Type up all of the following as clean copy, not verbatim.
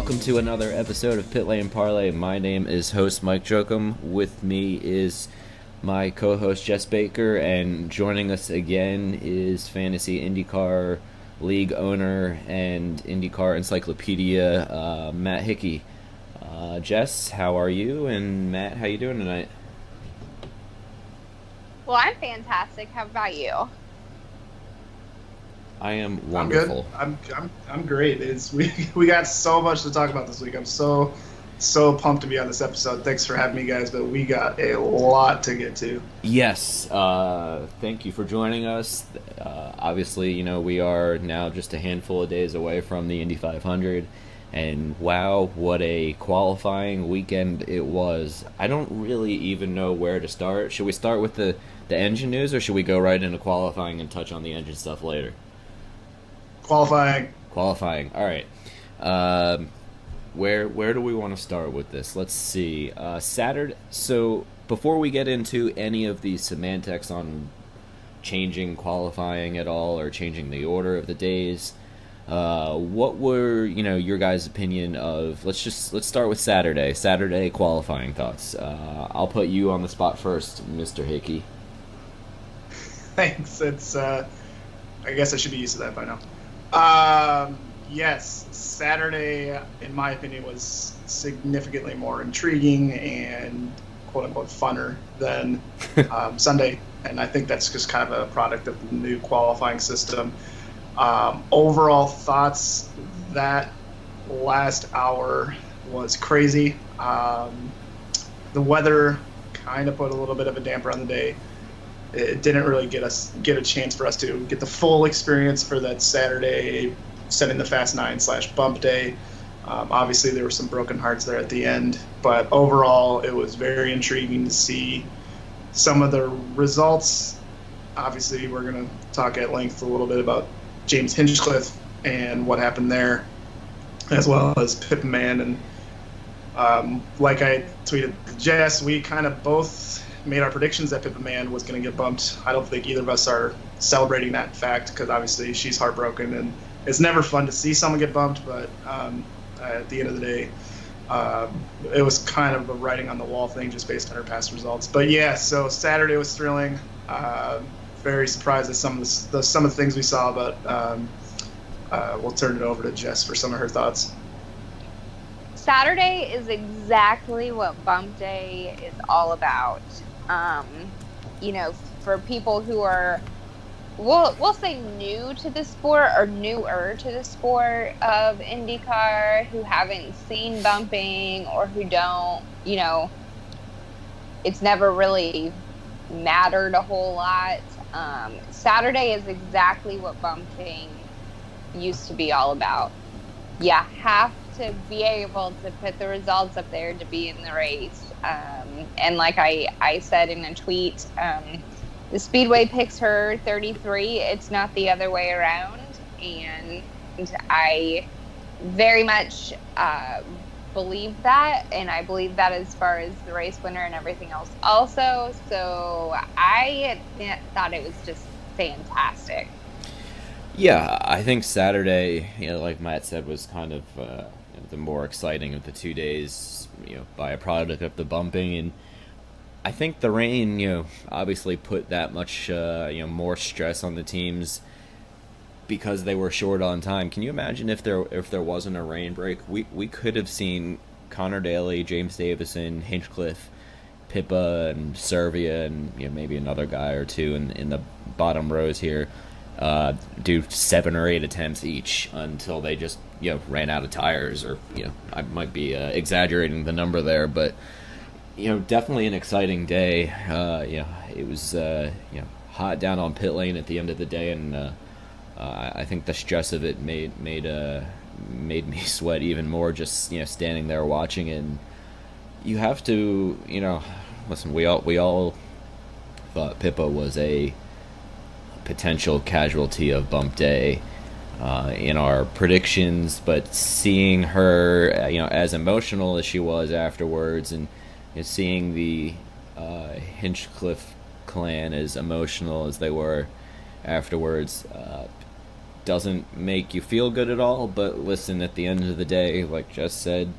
welcome to another episode of Pit Lane Parlay. My name is host Mike Jokum. With me is my co-host Jess Baker, and joining us again is Fantasy IndyCar League owner and IndyCar Encyclopedia, Matt Hickey. Jess, how are you? And Matt, how you doing tonight? Well, I'm fantastic. How about you? I am wonderful. I'm good. I'm great. We got so much to talk about this week. I'm so pumped to be on this episode. Thanks for having me, guys. But we got a lot to get to. Yes. Thank you for joining us. Obviously, we are now just a handful of days away from the Indy 500. And wow, what a qualifying weekend it was. I don't really even know where to start. Should we start with the engine news, or should we go right into qualifying and touch on the engine stuff later? Qualifying. All right. Where do we want to start with this? Let's see. Saturday. So before we get into any of the semantics on changing qualifying at all or changing the order of the days, what were your guys' opinion of? Let's start with Saturday. Saturday qualifying thoughts. I'll put you on the spot first, Mr. Hickey. Thanks. It's I guess I should be used to that by now. Yes, Saturday, in my opinion, was significantly more intriguing and quote-unquote funner than Sunday, and I think that's just kind of a product of the new qualifying system. Overall thoughts, that last hour was crazy. The weather kind of put a little bit of a damper on the day. It didn't really get a chance for us to get the full experience for that Saturday, setting the Fast 9/bump day. Obviously, there were some broken hearts there at the end, but overall, it was very intriguing to see some of the results. Obviously, we're going to talk at length a little bit about James Hinchcliffe and what happened there, as well as Pip Man. And like I tweeted to Jess, we kind of both made our predictions that Pippa Man was going to get bumped. I don't think either of us are celebrating that fact because obviously she's heartbroken, and it's never fun to see someone get bumped, but at the end of the day, it was kind of a writing on the wall thing just based on her past results. But yeah, so Saturday was thrilling. Very surprised at some of the things we saw, but we'll turn it over to Jess for some of her thoughts. Saturday is exactly what bump day is all about. For people who are, we'll say new to the sport or newer to the sport of IndyCar, who haven't seen bumping or who don't, it's never really mattered a whole lot. Saturday is exactly what bumping used to be all about. You have to be able to put the results up there to be in the race. And like I said in a tweet, the Speedway picks her 33. It's not the other way around. And I very much believe that. And I believe that as far as the race winner and everything else also. So I thought it was just fantastic. Yeah, I think Saturday, like Matt said, was kind of the more exciting of the 2 days, by a product of the bumping. And I think the rain, obviously put that much, more stress on the teams because they were short on time. Can you imagine if there wasn't a rain break? We could have seen Connor Daly, James Davison, Hinchcliffe, Pippa, and Servia, and maybe another guy or two in the bottom rows here. Do 7 or 8 attempts each until they just ran out of tires, or I might be exaggerating the number there, but definitely an exciting day. It was hot down on pit lane at the end of the day, and I think the stress of it made me sweat even more just standing there watching it. And you have to listen. We all thought Pippa was a potential casualty of bump day in our predictions, but seeing her as emotional as she was afterwards, and seeing the Hinchcliffe clan as emotional as they were afterwards, doesn't make you feel good at all. But listen, at the end of the day, like Jess said,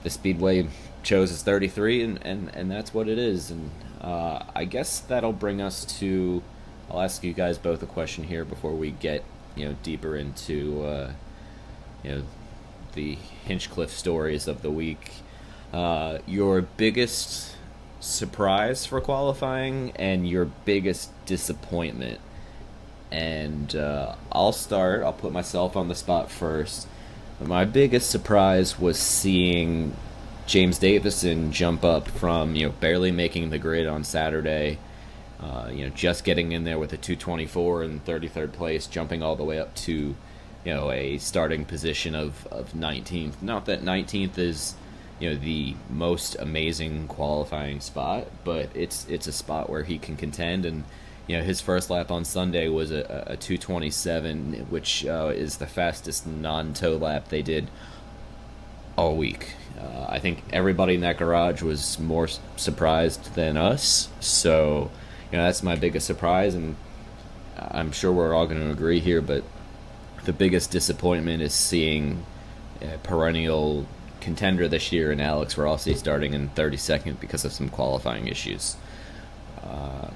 the Speedway chose his 33, and that's what it is. And I guess that'll bring us to. I'll ask you guys both a question here before we get deeper into the Hinchcliffe stories of the week. Your biggest surprise for qualifying and your biggest disappointment. And I'll start. I'll put myself on the spot first. My biggest surprise was seeing James Davison jump up from barely making the grid on Saturday, just getting in there with a 224 in 33rd place, jumping all the way up to a starting position of 19th. Not that 19th is the most amazing qualifying spot, but it's a spot where he can contend. And his first lap on Sunday was a 227, which is the fastest non-tow lap they did all week. I think everybody in that garage was more surprised than us. So, that's my biggest surprise, and I'm sure we're all going to agree here, but the biggest disappointment is seeing a perennial contender this year in Alex Rossi starting in 32nd because of some qualifying issues.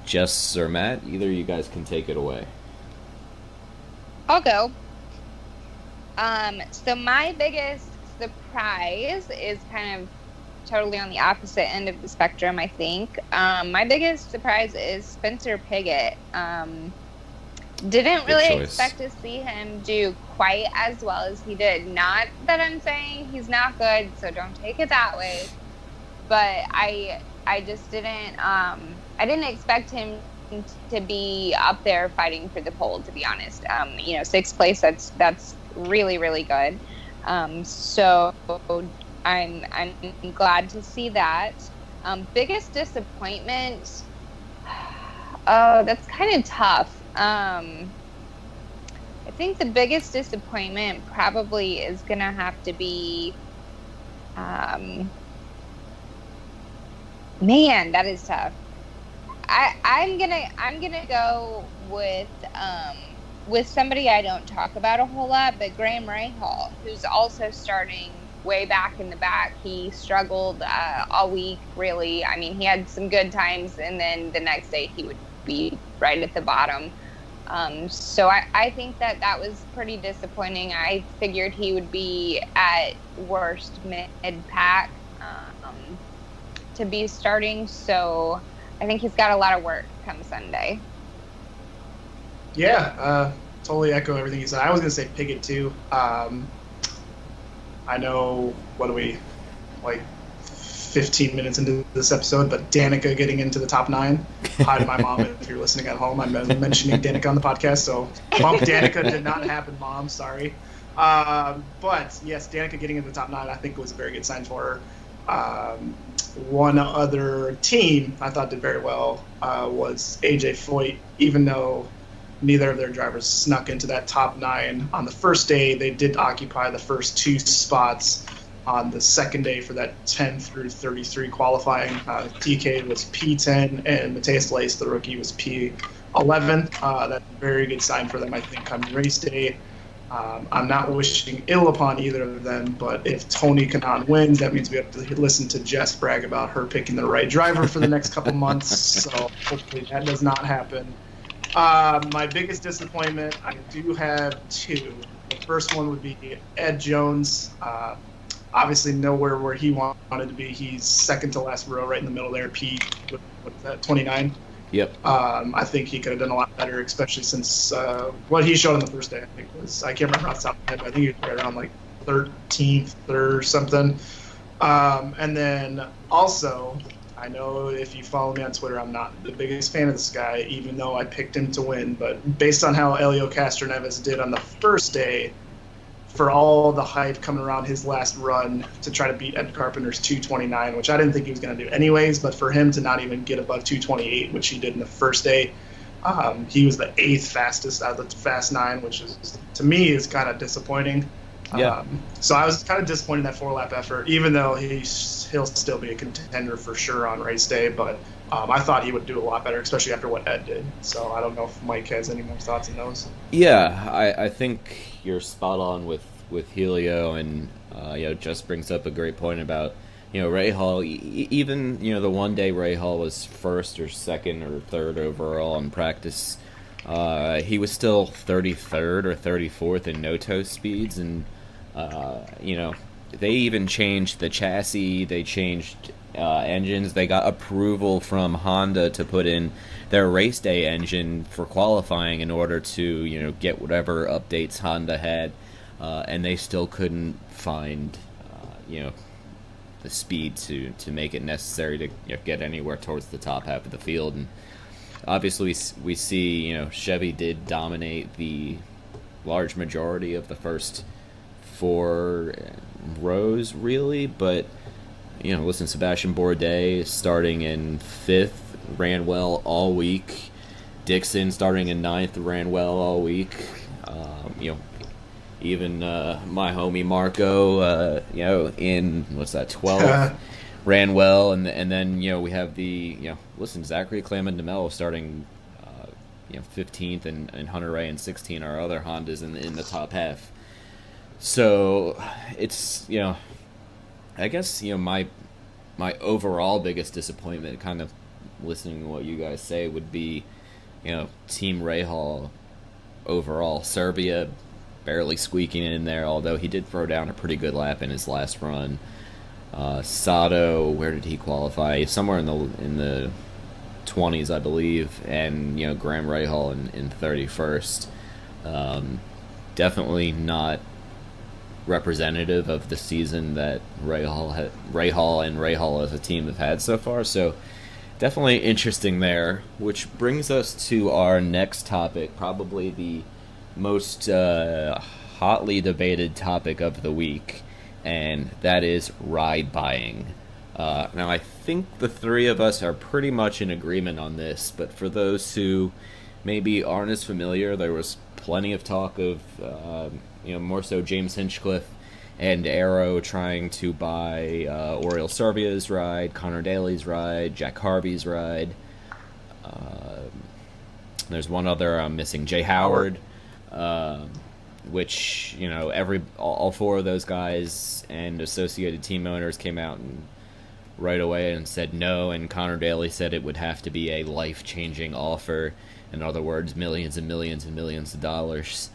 Jess or Matt, either of you guys can take it away. I'll go. So my biggest surprise is kind of totally on the opposite end of the spectrum, I think. My biggest surprise is Spencer Pigot. Didn't really expect to see him do quite as well as he did. Not that I'm saying he's not good, so don't take it that way. But I just didn't I didn't expect him to be up there fighting for the pole, to be honest. 6th place, that's really, really good. So I'm glad to see that. Biggest disappointment, oh, that's kind of tough. I think the biggest disappointment probably is gonna have to be, man, that is tough. I'm gonna go with somebody I don't talk about a whole lot, but Graham Rahal, who's also starting way back in the back. He struggled all week, really. I mean, he had some good times, and then the next day he would be right at the bottom. So I think that was pretty disappointing. I figured he would be at worst mid-pack to be starting, so I think he's got a lot of work come Sunday. Yeah, totally echo everything you said. I was going to say Pigot too. I know, what are we, like 15 minutes into this episode, but Danica getting into the top 9. Hi to my mom if you're listening at home. I'm mentioning Danica on the podcast, so bump Danica did not happen, Mom. Sorry. But yes, Danica getting into the top 9 I think was a very good sign for her. One other team I thought did very well was AJ Foyt. Even though neither of their drivers snuck into that top 9 on the first day, they did occupy the first 2 spots on the second day for that 10 through 33 qualifying. TK was P10 and Mateus Lace, the rookie, was P11. That's a very good sign for them, I think, come race day. I'm not wishing ill upon either of them, but if Tony Kanaan wins, that means we have to listen to Jess brag about her picking the right driver for the next couple months. So hopefully that does not happen. My biggest disappointment, I do have 2. The first one would be Ed Jones. Obviously nowhere where he wanted to be. He's second to last row, right in the middle there. What is that, 29? Yep. I think he could have done a lot better, especially since what he showed on the first day, I think was, I can't remember off the top of my head, but I think he was right around like 13th or something. And then also, I know if you follow me on Twitter, I'm not the biggest fan of this guy, even though I picked him to win. But based on how Elio Castroneves did on the first day, for all the hype coming around his last run to try to beat Ed Carpenter's 229, which I didn't think he was going to do anyways, but for him to not even get above 228, which he did in the first day, he was the 8th fastest out of the Fast 9, which is, to me, is kind of disappointing. Yeah. So I was kind of disappointed in that 4-lap effort, even though he'll still be a contender for sure on race day. But I thought he would do a lot better, especially after what Ed did. So I don't know if Mike has any more thoughts on those. Yeah, I think you're spot on with Helio, and just brings up a great point about Rahal. Even the one day Rahal was first or second or third overall in practice, he was still 33rd or 34th in no-toe speeds, and they even changed the chassis. They changed engines. They got approval from Honda to put in their race day engine for qualifying in order to get whatever updates Honda had, and they still couldn't find the speed to make it necessary to get anywhere towards the top half of the field. And obviously we see Chevy did dominate the large majority of the first 4 rows, really, but listen, Sebastian Bourdais starting in 5th ran well all week. Dixon starting in 9th ran well all week. Even my homie Marco, in 12th ran well, and then we have the Zachary Clement-Demel starting 15th, and Hunter Ray in 16th, our other Hondas in the top half. So it's I guess my overall biggest disappointment, kind of listening to what you guys say, would be Team Rahal overall. Serbia barely squeaking in there, although he did throw down a pretty good lap in his last run. Sato, where did he qualify? Somewhere in the 20s, I believe, and Graham Rahal in 31st. Definitely not representative of the season that Rahal and Rahal as a team have had so far. So definitely interesting there, which brings us to our next topic, probably the most hotly debated topic of the week, and that is ride buying. Now, I think the 3 of us are pretty much in agreement on this, but for those who maybe aren't as familiar, there was plenty of talk of more so James Hinchcliffe and Arrow trying to buy Oriol Servia's ride, Connor Daly's ride, Jack Harvey's ride. There's one other I'm missing, Jay Howard, which all 4 of those guys and associated team owners came out and right away and said no, and Connor Daly said it would have to be a life-changing offer. In other words, millions and millions and millions of dollars.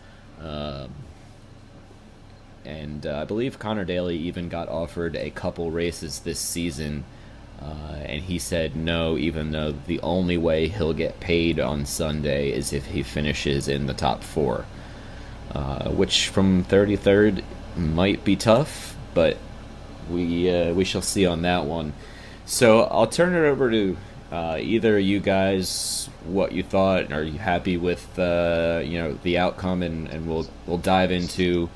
And I believe Connor Daly even got offered a couple races this season, and he said no, even though the only way he'll get paid on Sunday is if he finishes in the top 4, which from 33rd might be tough, but we shall see on that one. So I'll turn it over to either of you guys, what you thought. Are you happy with the outcome, and we'll dive into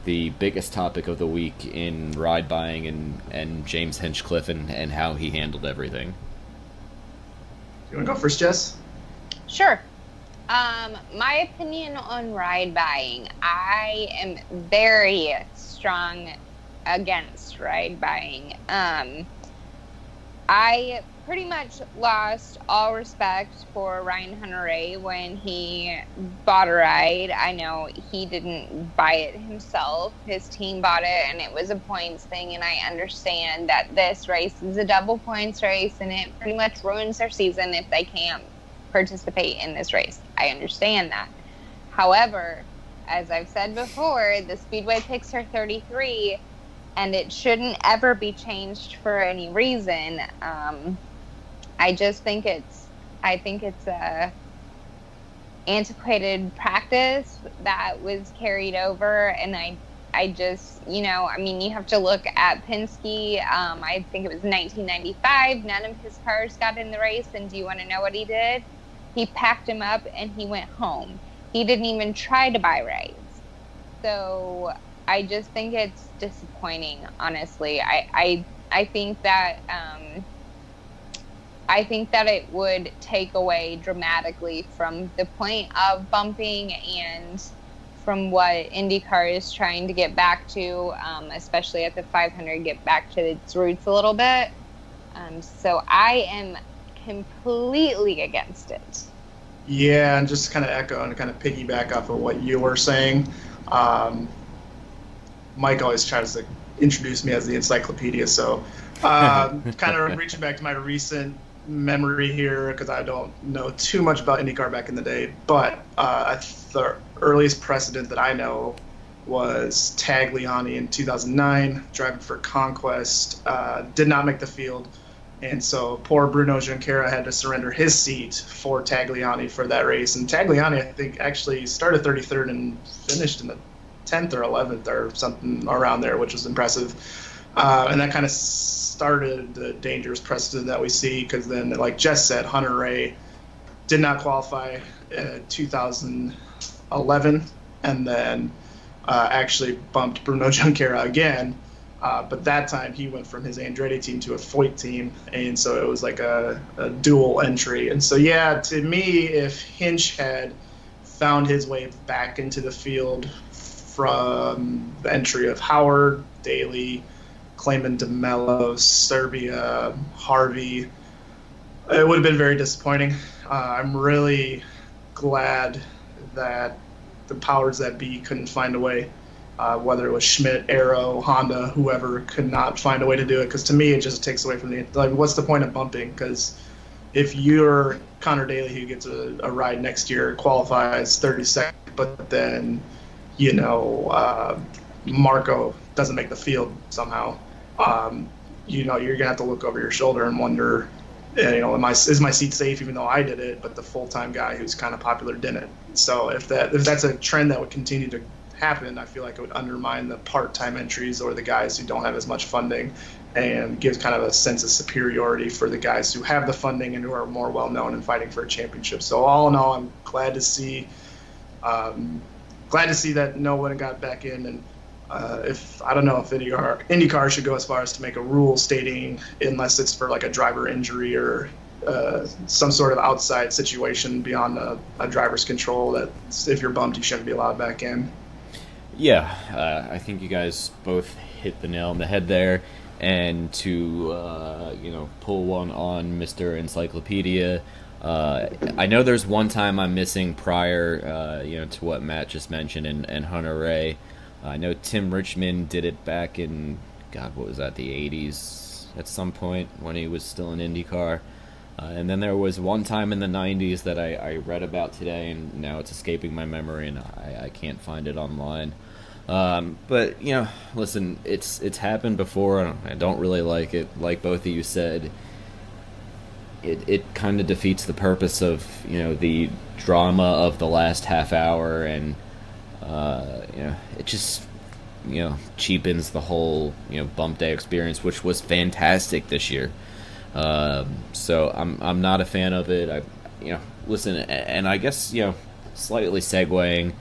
the biggest topic of the week in ride buying and James Hinchcliffe and how he handled everything. You want to go first, Jess? Sure. My opinion on ride buying, I am very strong against ride buying. I pretty much lost all respect for Ryan Hunter-Reay when he bought a ride. I know he didn't buy it himself. His team bought it, and it was a points thing, and I understand that this race is a double points race, and it pretty much ruins their season if they can't participate in this race. I understand that. However, as I've said before, the Speedway picks are 33, and it shouldn't ever be changed for any reason. I just think it's a antiquated practice that was carried over, and I just, you have to look at Penske. I think it was 1995. None of his cars got in the race, and do you want to know what he did? He packed them up and he went home. He didn't even try to buy rides. So I just think it's disappointing, honestly. I think that it would take away dramatically from the point of bumping and from what IndyCar is trying to get back to, especially at the 500, get back to its roots a little bit. So I am completely against it. Yeah, and just kind of echo and kind of piggyback off of what you were saying. Mike always tries to introduce me as the encyclopedia, so kind of reaching back to my recent memory here, because I don't know too much about IndyCar back in the day, but the earliest precedent that I know was Tagliani in 2009, driving for Conquest, did not make the field. And so poor Bruno Junqueira had to surrender his seat for Tagliani for that race. And Tagliani, I think, actually started 33rd and finished in the 10th or 11th or something around there, which was impressive. And that kind of started the dangerous precedent that we see, because then, like Jess said, Hunter Ray did not qualify in 2011 and then actually bumped Bruno Junqueira again. But that time he went from his Andretti team to a Foyt team, and so it was like a dual entry. And so, yeah, to me, if Hinch had found his way back into the field from the entry of Howard, Daly, Clayman DeMello, Serbia, Harvey, it would have been very disappointing. I'm really glad that the powers that be couldn't find a way. Whether it was Schmidt, Arrow, Honda, whoever, could not find a way to do it. Because to me, it just takes away from what's the point of bumping? Because if you're Connor Daly, who gets a ride next year, qualifies 32nd, but then, Marco doesn't make the field somehow, you're going to have to look over your shoulder and wonder, is my seat safe even though I did it, but the full-time guy who's kind of popular didn't. So if that's a trend that would continue to happen, I feel like it would undermine the part-time entries or the guys who don't have as much funding, and gives kind of a sense of superiority for the guys who have the funding and who are more well-known and fighting for a championship. So all in all, I'm glad to see that no one got back in. And I don't know if IndyCar should go as far as to make a rule stating, unless it's for like a driver injury or some sort of outside situation beyond a driver's control, that if you're bumped, you shouldn't be allowed back in. Yeah, I think you guys both hit the nail on the head there. And to pull one on Mr. Encyclopedia, I know there's one time I'm missing prior, to what Matt just mentioned and Hunter Ray. I know Tim Richmond did it back in, what was that, the 80s at some point when he was still in IndyCar. And then there was one time in the 90s that I read about today, and now it's escaping my memory, and I can't find it online. But, listen, it's happened before. I don't really like it. Like both of you said, it kind of defeats the purpose of, the drama of the last half hour, and, it just, cheapens the whole, bump day experience, which was fantastic this year. So I'm not a fan of it. Listen, and I guess, slightly segueing,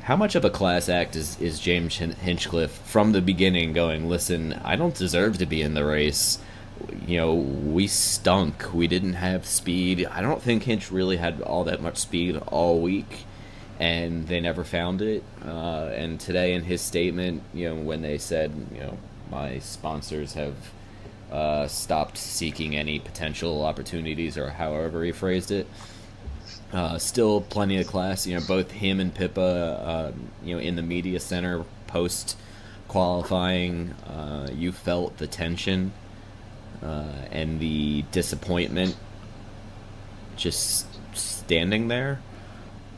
how much of a class act is James Hinchcliffe from the beginning going, listen, I don't deserve to be in the race. We stunk. We didn't have speed. I don't think Hinch really had all that much speed all week, and they never found it. And today in his statement, when they said, my sponsors have stopped seeking any potential opportunities, or however he phrased it. Still plenty of class. Both him and Pippa, in the media center post qualifying, you felt the tension and the disappointment just standing there.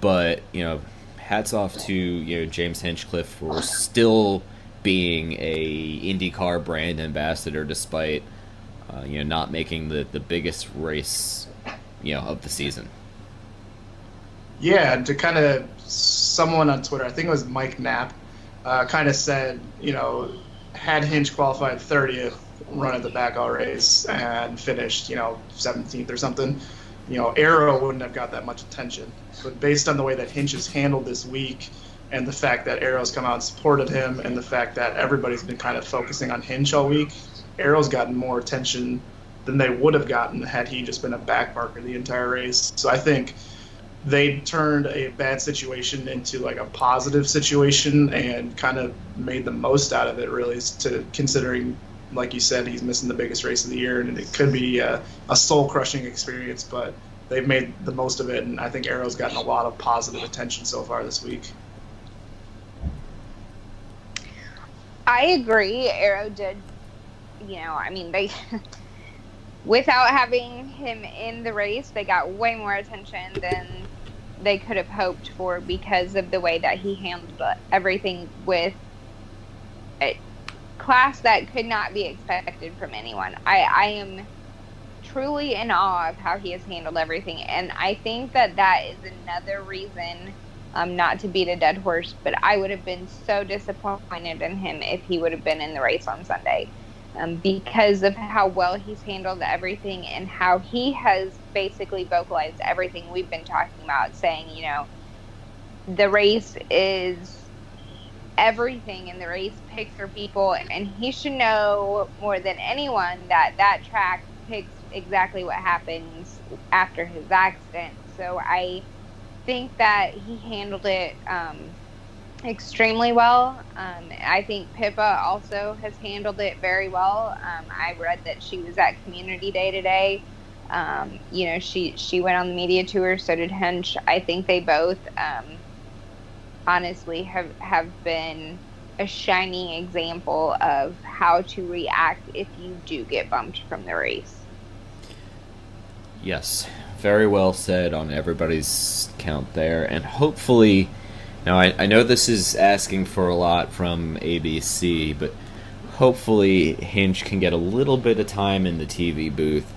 But hats off to James Hinchcliffe for still being a IndyCar brand ambassador despite not making the biggest race of the season. Yeah, to kind of, someone on Twitter, I think it was Mike Knapp, kind of said, had Hinch qualified 30th, run at the back all race and finished 17th or something, Arrow wouldn't have got that much attention. But based on the way that Hinch has handled this week, and the fact that Arrow's come out and supported him, and the fact that everybody's been kind of focusing on Hinch all week, Arrow's gotten more attention than they would have gotten had he just been a backmarker the entire race. So I think they turned a bad situation into like a positive situation and kind of made the most out of it, really, to considering like you said, he's missing the biggest race of the year, and it could be a soul-crushing experience, but they've made the most of it, and I think Arrow's gotten a lot of positive attention so far this week. I agree. Arrow did, they without having him in the race, they got way more attention than they could have hoped for because of the way that he handled everything with a class that could not be expected from anyone. I am truly in awe of how he has handled everything, and I think that is another reason, not to beat a dead horse, but I would have been so disappointed in him if he would have been in the race on Sunday, because of how well he's handled everything and how he has basically vocalized everything we've been talking about, saying, the race is everything, and the race picks for people, and he should know more than anyone that track picks exactly what happens after his accident. So I think that he handled it extremely well. I think Pippa also has handled it very well. I read that she was at Community Day today. She went on the media tour, so did Hench. I think they both honestly have been a shining example of how to react if you do get bumped from the race. Yes, very well said on everybody's count there, and hopefully, now I know this is asking for a lot from ABC, but hopefully Hinch can get a little bit of time in the TV booth.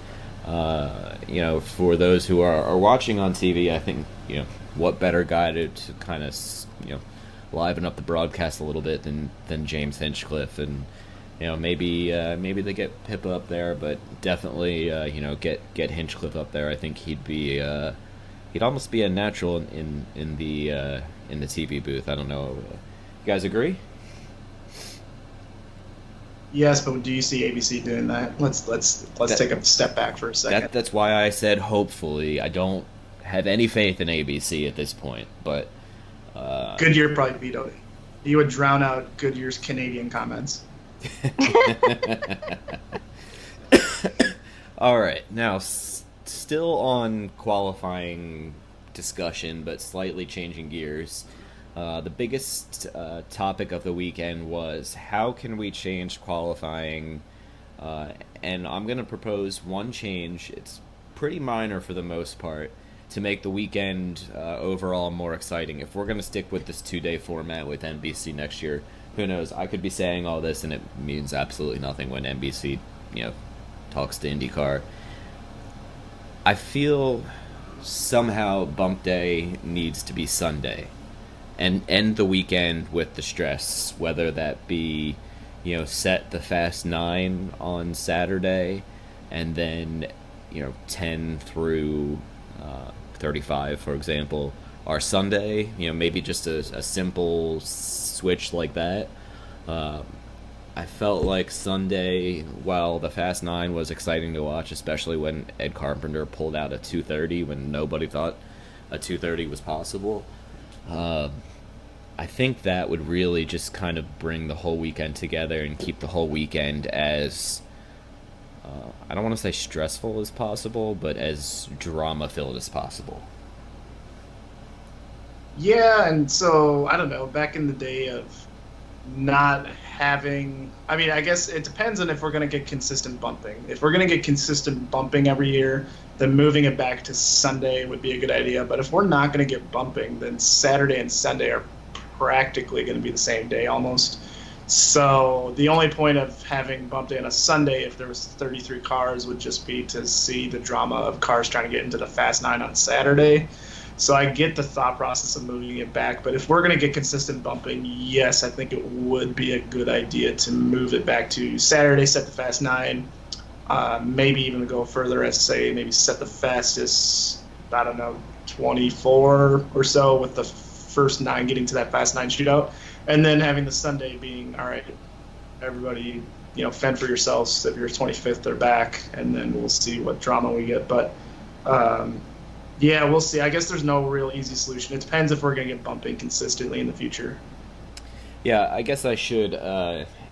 For those who are watching on TV, I think, what better guy to kind of, liven up the broadcast a little bit than James Hinchcliffe, and maybe they get Pippa up there, but definitely get Hinchcliffe up there. I think he'd almost be a natural in the TV booth. I don't know. You guys agree? Yes, but do you see ABC doing that? Let's take a step back for a second. That's why I said hopefully. I don't have any faith in ABC at this point, but Goodyear probably vetoed it. You would drown out Goodyear's Canadian comments. All right, now still on qualifying discussion, but slightly changing gears. The biggest topic of the weekend was how can we change qualifying, and I'm going to propose one change. It's pretty minor for the most part, to make the weekend overall more exciting. If we're going to stick with this 2-day format with NBC next year, who knows? I could be saying all this and it means absolutely nothing when NBC, talks to IndyCar. I feel somehow Bump Day needs to be Sunday and end the weekend with the stress, whether that be, set the Fast 9 on Saturday and then, 10 through 35, for example, our Sunday, maybe just a simple switch like that. I felt like Sunday, while the Fast 9 was exciting to watch, especially when Ed Carpenter pulled out a 230 when nobody thought a 230 was possible, I think that would really just kind of bring the whole weekend together and keep the whole weekend as, I don't want to say stressful as possible, but as drama-filled as possible. Yeah, and so, I don't know, back in the day of not having, I guess it depends on if we're going to get consistent bumping. If we're going to get consistent bumping every year, then moving it back to Sunday would be a good idea. But if we're not going to get bumping, then Saturday and Sunday are practically going to be the same day almost. So the only point of having Bump Day on a Sunday, if there was 33 cars, would just be to see the drama of cars trying to get into the Fast 9 on Saturday. So I get the thought process of moving it back, but if we're going to get consistent bumping, yes, I think it would be a good idea to move it back to Saturday, set the Fast 9, maybe even go further as, say, maybe set the fastest, 24 or so, with the first 9 getting to that Fast 9 shootout, and then having the Sunday being, all right, everybody, fend for yourselves. If you're 25th, they're back, and then we'll see what drama we get. But yeah, we'll see. I guess there's no real easy solution. It depends if we're going to get bumping consistently in the future. Yeah, I guess I should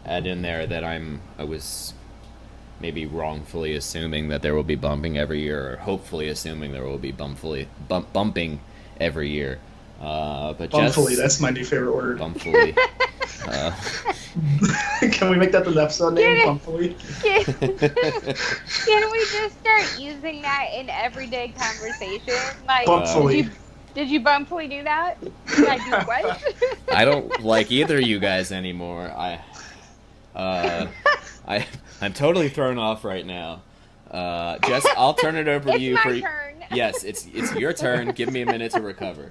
add in there that I was maybe wrongfully assuming that there will be bumping every year, or hopefully assuming there will be bumping every year. But Bumpfully, Jess, that's my new favorite word. bumpfully. Uh, Can we make that the episode name? Bumpfully? Can we just start using that in everyday conversation? Like, Bumpfully. did you bumpfully do that? Did I do what? I don't like either of you guys anymore. I'm totally thrown off right now. Jess, I'll turn it over to you. It's my turn. Yes, it's your turn. Give me a minute to recover.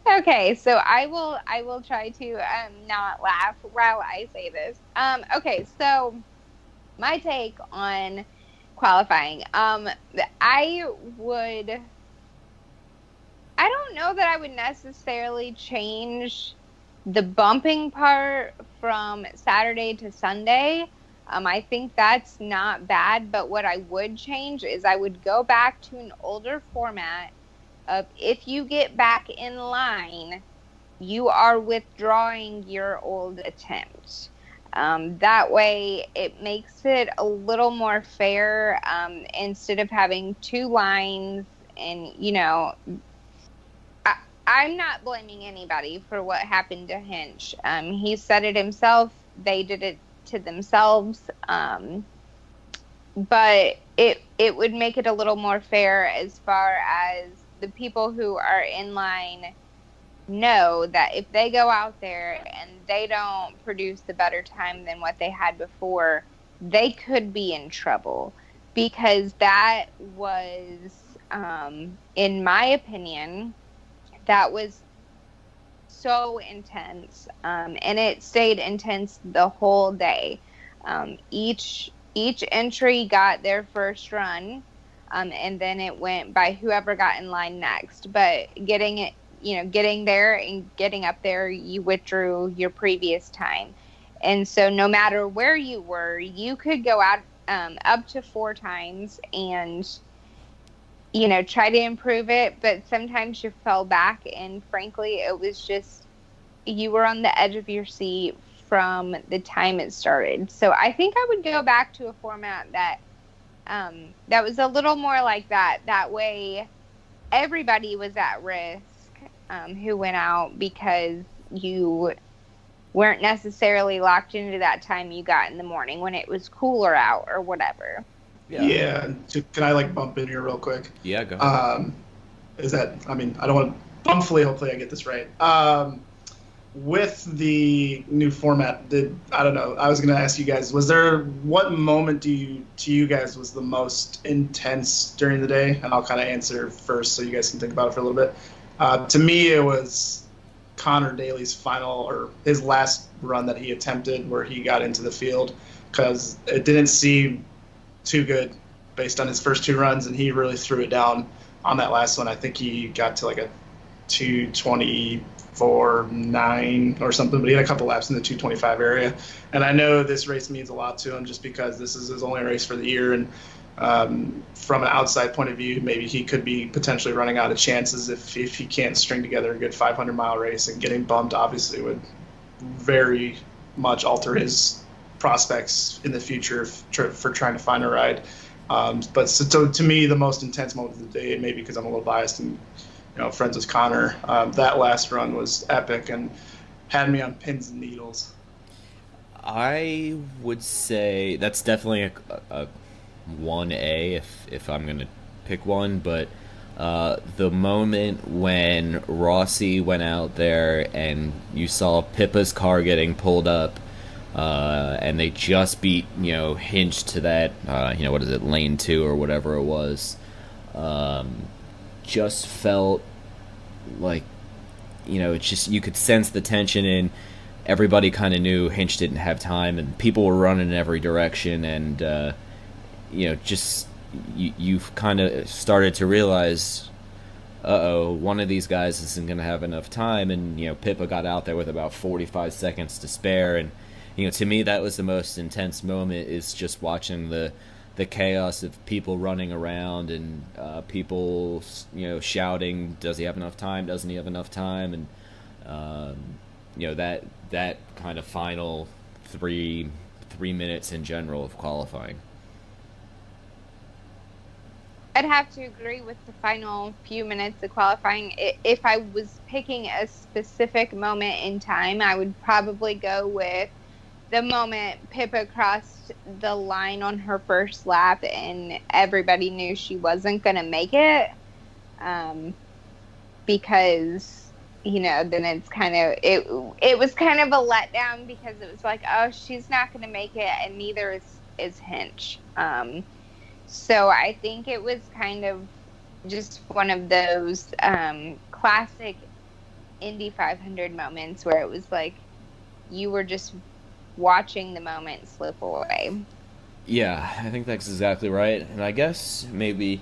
Okay, so I will try to not laugh while I say this. Okay, so my take on qualifying. I don't know that I would necessarily change the bumping part from Saturday to Sunday. I think that's not bad, but what I would change is I would go back to an older format of, if you get back in line, you are withdrawing your old attempt. That way it makes it a little more fair, instead of having two lines. And, you know, I'm not blaming anybody for what happened to Hinch. He said it himself. They did it to themselves. But it would make it a little more fair, as far as the people who are in line know that if they go out there and they don't produce a better time than what they had before, they could be in trouble. Because that was, in my opinion, that was so intense, and it stayed intense the whole day. Each entry got their first run, and then it went by whoever got in line next. But getting there and getting up there, you withdrew your previous time. And so no matter where you were, you could go out up to 4 times and, you know, try to improve it. But sometimes you fell back, and frankly, it was just, you were on the edge of your seat from the time it started. So I think I would go back to a format that that was a little more like that. That way everybody was at risk, who went out, because you weren't necessarily locked into that time you got in the morning when it was cooler out or whatever. Yeah. Can I like bump in here real quick? Yeah, go ahead. Is that, I mean, I don't want to, hopefully I get this right. With the new format, I don't know, I was going to ask you guys, what moment to you guys was the most intense during the day? And I'll kind of answer first so you guys can think about it for a little bit. To me, it was Connor Daly's his last run that he attempted, where he got into the field, because it didn't seem too good based on his first 2 runs, and he really threw it down on that last one. I think he got to like a 2:24.9 or something, but he had a couple laps in the 2:25 area. And I know this race means a lot to him, just because this is his only race for the year, and from an outside point of view, maybe he could be potentially running out of chances if he can't string together a good 500-mile race. And getting bumped obviously would very much alter his prospects in the future for trying to find a ride. But so to me, the most intense moment of the day, maybe because I'm a little biased and, you know, friends with Connor, that last run was epic and had me on pins and needles. I would say that's definitely a 1A if I'm gonna pick one. But the moment when Rossi went out there and you saw Pippa's car getting pulled up, and they just beat, you know, Hinch to that, what is it, lane 2 or whatever it was, just felt like, you know, it's just, you could sense the tension, and everybody kind of knew Hinch didn't have time, and people were running in every direction, and just you've kind of started to realize, one of these guys isn't going to have enough time. And, you know, Pippa got out there with about 45 seconds to spare, and, you know, to me that was the most intense moment, is just watching the chaos of people running around, and people, you know, shouting, does he have enough time, doesn't he have enough time? And that kind of final three minutes in general of qualifying. I'd have to agree with the final few minutes of qualifying. If I was picking a specific moment in time, I would probably go with the moment Pippa crossed the line on her first lap and everybody knew she wasn't going to make it. Because, then it's kind of, it was kind of a letdown because it was like, oh, she's not going to make it, and neither is Hinch. So I think it was kind of just one of those classic Indy 500 moments where it was like you were just watching the moment slip away. Yeah, I think that's exactly right. And I guess maybe,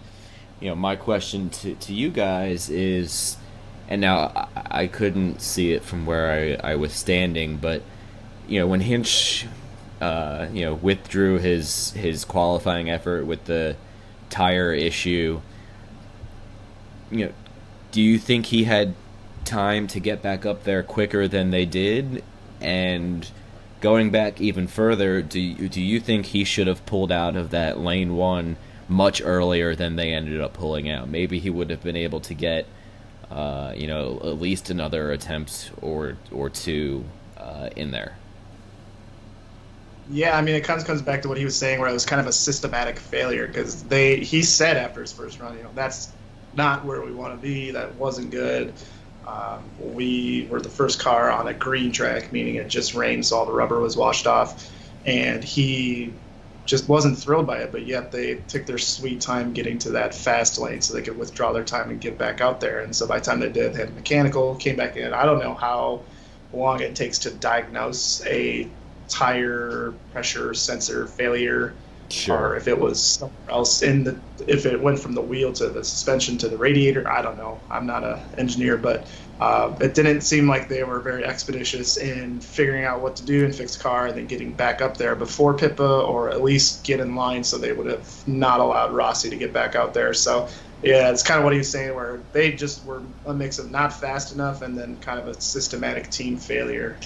my question to you guys is, and now I couldn't see it from where I was standing, but, when Hinch withdrew his qualifying effort with the tire issue, do you think he had time to get back up there quicker than they did? And going back even further, do you think he should have pulled out of that lane one much earlier than they ended up pulling out? Maybe he would have been able to get at least another attempt or two in there. Yeah, I mean, it kind of comes back to what he was saying, where it was kind of a systematic failure, because he said after his first run, that's not where we want to be. That wasn't good. We were the first car on a green track, meaning it just rained, so all the rubber was washed off, and he just wasn't thrilled by it. But yet they took their sweet time getting to that fast lane so they could withdraw their time and get back out there. And so by the time they did, they had a mechanical, came back in. I don't know how long it takes to diagnose a tire pressure sensor failure, Sure. or if it was somewhere else if it went from the wheel to the suspension to the radiator. I don't know. I'm not an engineer, but it didn't seem like they were very expeditious in figuring out what to do and fix the car and then getting back up there before Pippa, or at least get in line so they would have not allowed Rossi to get back out there. So yeah, it's kind of what he was saying, where they just were a mix of not fast enough and then kind of a systematic team failure.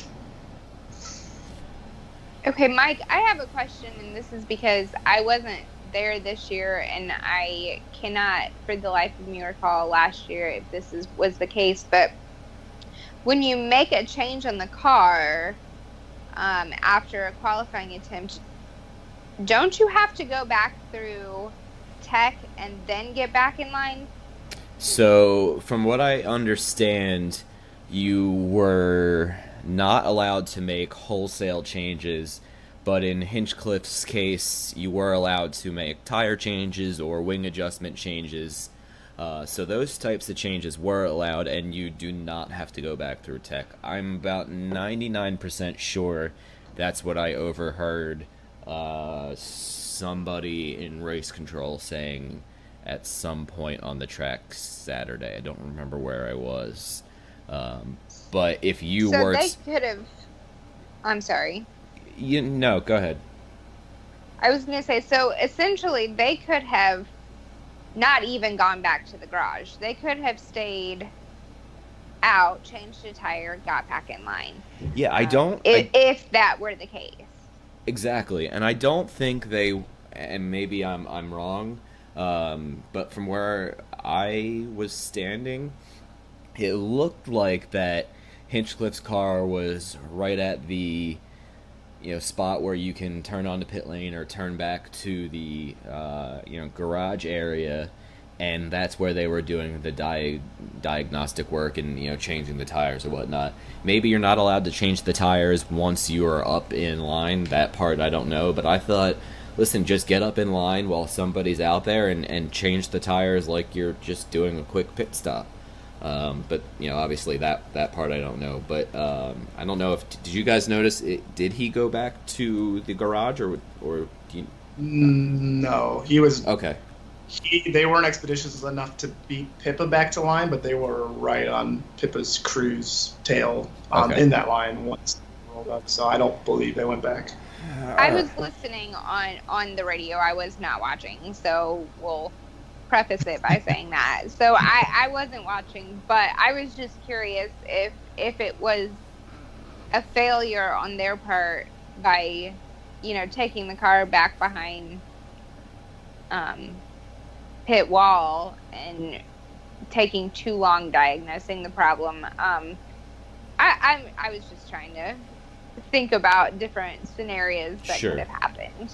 Okay, Mike, I have a question, and this is because I wasn't there this year, and I cannot, for the life of me, recall last year if this was the case. But when you make a change on the car after a qualifying attempt, don't you have to go back through tech and then get back in line? So, from what I understand, you were not allowed to make wholesale changes, but in Hinchcliffe's case, you were allowed to make tire changes or wing adjustment changes. So those types of changes were allowed, and you do not have to go back through tech. I'm about 99% sure that's what I overheard somebody in race control saying at some point on the track Saturday. I don't remember where I was. But if you were... So they could have... I'm sorry. No, go ahead. I was going to say, so essentially they could have not even gone back to the garage. They could have stayed out, changed a tire, got back in line. Yeah, if that were the case. Exactly, and I don't think they... And maybe I'm wrong, but from where I was standing, it looked like that Hinchcliffe's car was right at the spot where you can turn on the pit lane or turn back to the garage area, and that's where they were doing the diagnostic work and changing the tires or whatnot. Maybe you're not allowed to change the tires once you are up in line. That part I don't know, but I thought, listen, just get up in line while somebody's out there and change the tires like you're just doing a quick pit stop. But obviously that part I don't know. But I don't know if did you guys notice it? Did he go back to the garage or do you... No, he was okay. They weren't expeditious enough to beat Pippa back to line, but they were right on Pippa's cruise tail in that line once they rolled up. So I don't believe they went back. I was listening on the radio. I was not watching, so we'll preface it by saying that. So I wasn't watching, but I was just curious if it was a failure on their part by, taking the car back behind pit wall and taking too long diagnosing the problem. I was just trying to think about different scenarios that Sure. could have happened.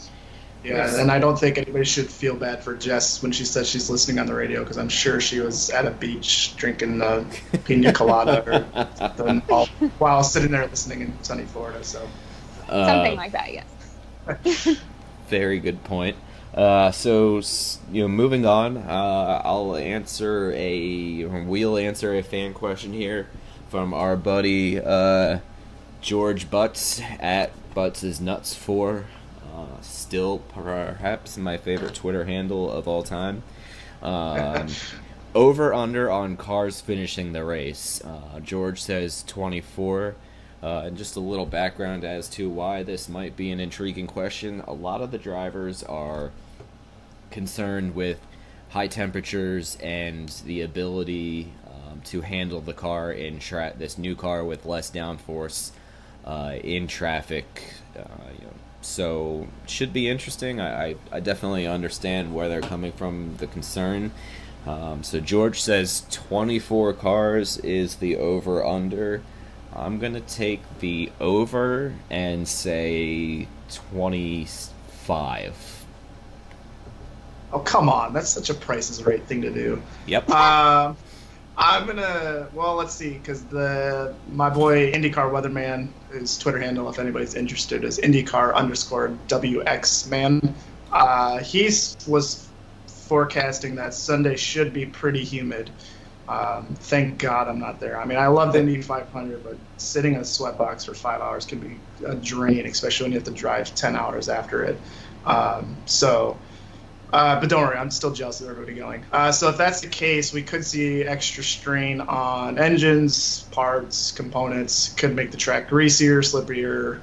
Yeah, and I don't think anybody should feel bad for Jess when she says she's listening on the radio, because I'm sure she was at a beach drinking pina colada or something while sitting there listening in sunny Florida. So Something like that, yes. Very good point. So moving on, we'll answer a fan question here from our buddy George Butts at Butts' 4. Still perhaps my favorite Twitter handle of all time. Over under on cars finishing the race. George says 24. And just a little background as to why this might be an intriguing question. A lot of the drivers are concerned with high temperatures and the ability to handle the car in this new car with less downforce in traffic. So should be interesting. I definitely understand where they're coming from, the concern. So George says 24 cars is the over-under. I'm going to take the over and say 25. Oh, come on. That's such a Price is Right thing to do. Yep. I'm going to, let's see, because my boy IndyCar Weatherman, his Twitter handle, if anybody's interested, is IndyCar_WXman. He was forecasting that Sunday should be pretty humid. Thank God I'm not there. I mean, I love the Indy 500, but sitting in a sweatbox for 5 hours can be a drain, especially when you have to drive 10 hours after it. But don't worry, I'm still jealous of everybody going. So if that's the case, we could see extra strain on engines, parts, components, could make the track greasier, slipperier.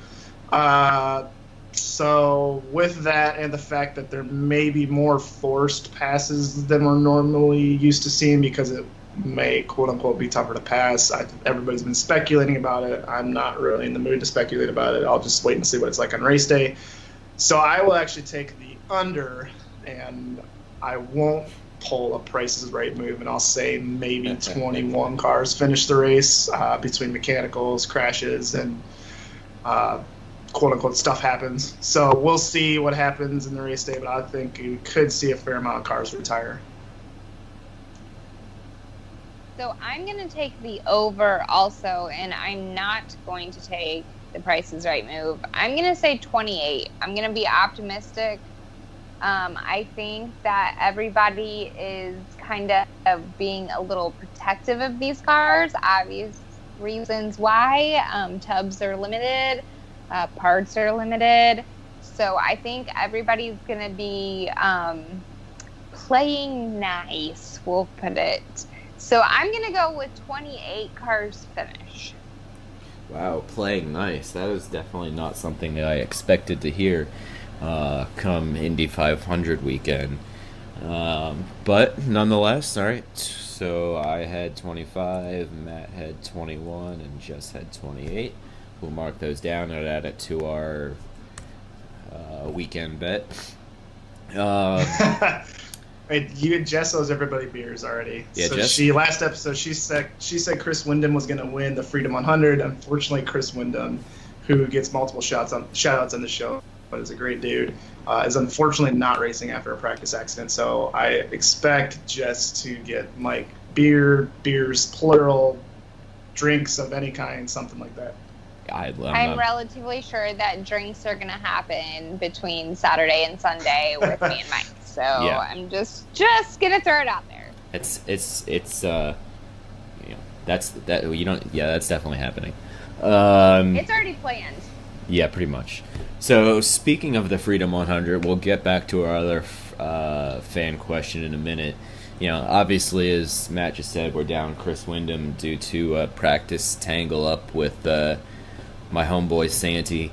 So with that and the fact that there may be more forced passes than we're normally used to seeing because it may, quote-unquote, be tougher to pass. Everybody's been speculating about it. I'm not really in the mood to speculate about it. I'll just wait and see what it's like on race day. So I will actually take the under, and I won't pull a Price is Right move, and I'll say maybe 21 cars finish the race between mechanicals, crashes, and quote-unquote stuff happens. So we'll see what happens in the race day, but I think you could see a fair amount of cars retire. So I'm going to take the over also, and I'm not going to take the Price is Right move. I'm going to say 28. I'm going to be optimistic. I think that everybody is kind of being a little protective of these cars. Obvious reasons why. Tubs are limited. Parts are limited. So I think everybody's going to be playing nice, we'll put it. So I'm going to go with 28 cars finish. Wow, playing nice. That is definitely not something that I expected to hear come Indy 500 weekend. But nonetheless, all right. So I had 25, Matt had 21, and Jess had 28. We'll mark those down and add it to our weekend bet. Wait, Jess owes everybody beers already. Yeah, so Jess? Last episode she said Chris Windom was going to win the Freedom 100. Unfortunately, Chris Windom, who gets multiple shout outs on the show, but is a great dude, is unfortunately not racing after a practice accident. So I expect Jess to get Mike beers plural, drinks of any kind, something like that. I'm relatively sure that drinks are going to happen between Saturday and Sunday with me and Mike. So yeah. I'm just going to throw it out there. That's definitely happening. It's already planned. Yeah, pretty much. So speaking of the Freedom 100, we'll get back to our other fan question in a minute. Obviously, as Matt just said, we're down Chris Windom due to a practice tangle up with my homeboy Santy.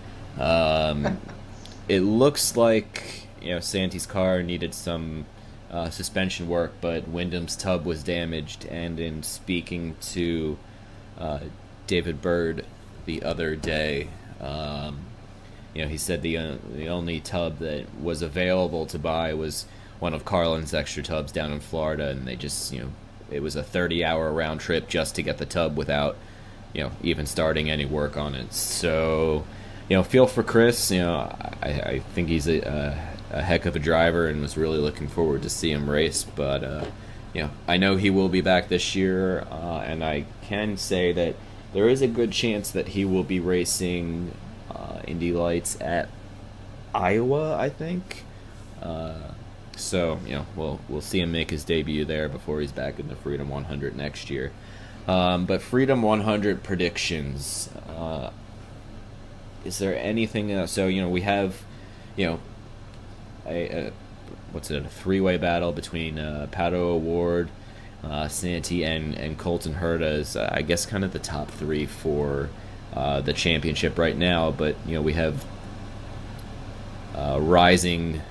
It looks like Santy's car needed some suspension work, but Wyndham's tub was damaged. And in speaking to David Bird the other day. He said the only tub that was available to buy was one of Carlin's extra tubs down in Florida, and they just, it was a 30-hour round trip just to get the tub without, even starting any work on it. So, feel for Chris. I think he's a heck of a driver, and was really looking forward to see him race. But, I know he will be back this year, and I can say that there is a good chance that he will be racing Indy Lights at Iowa, I think. So we'll see him make his debut there before he's back in the Freedom 100 next year. But Freedom 100 predictions. Is there anything else? So we have a three-way battle between Pato O'Ward, Santee, and Colton Herta is I guess kind of the top three for the championship right now. But we have rising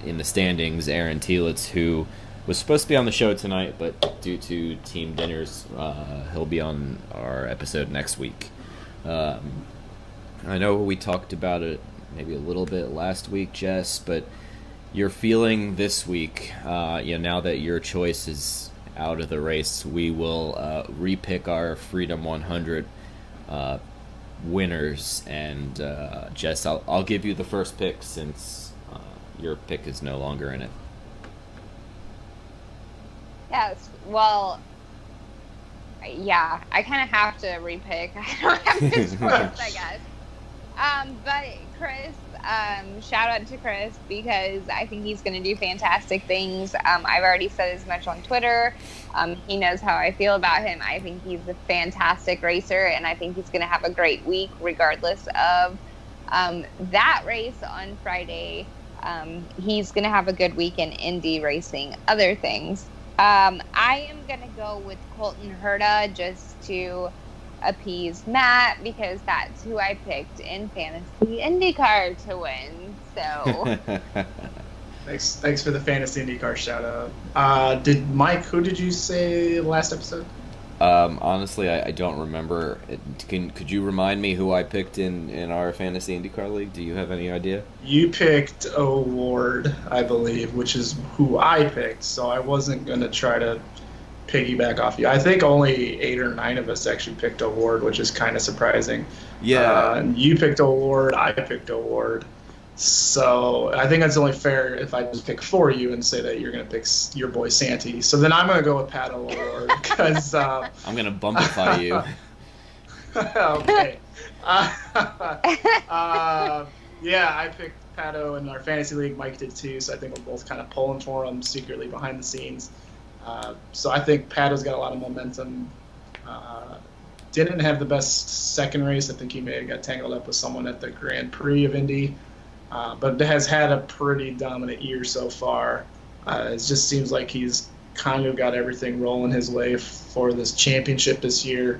in the standings Aaron Telitz, who was supposed to be on the show tonight, but due to team dinners, he'll be on our episode next week. I know we talked about it maybe a little bit last week, Jess, but your feeling this week, now that your choice is out of the race, we will repick our Freedom 100 winners, and Jess, I'll give you the first pick since your pick is no longer in it. Yes, well, yeah, I kind of have to repick. I don't have this choice, I guess. But Chris, shout out to Chris, because I think he's going to do fantastic things. I've already said as much on Twitter. He knows how I feel about him. I think he's a fantastic racer, and I think he's going to have a great week regardless of that race on Friday. He's going to have a good week in Indy racing other things. I am going to go with Colton Herta just to appease Matt, because that's who I picked in Fantasy IndyCar to win. So thanks for the Fantasy IndyCar shout out. Who did you say last episode? Honestly, I don't remember. Could you remind me who I picked in our Fantasy IndyCar League? Do you have any idea? You picked O'Ward, I believe, which is who I picked, so I wasn't going to try to piggyback off you. I think only 8 or 9 of us actually picked O'Ward, which is kind of surprising. Yeah. You picked O'Ward, I picked O'Ward. So I think that's only fair if I just pick for you and say that you're going to pick your boy Santee. So then I'm going to go with Pat O'Ward, because I'm going to bumpify you. Okay. Yeah, I picked Pato in our fantasy league. Mike did too, so I think we're both kind of pulling for him secretly behind the scenes. So I think Pato's got a lot of momentum. Didn't have the best second race. I think he may have got tangled up with someone at the Grand Prix of Indy, but has had a pretty dominant year so far. It just seems like he's kind of got everything rolling his way for this championship this year.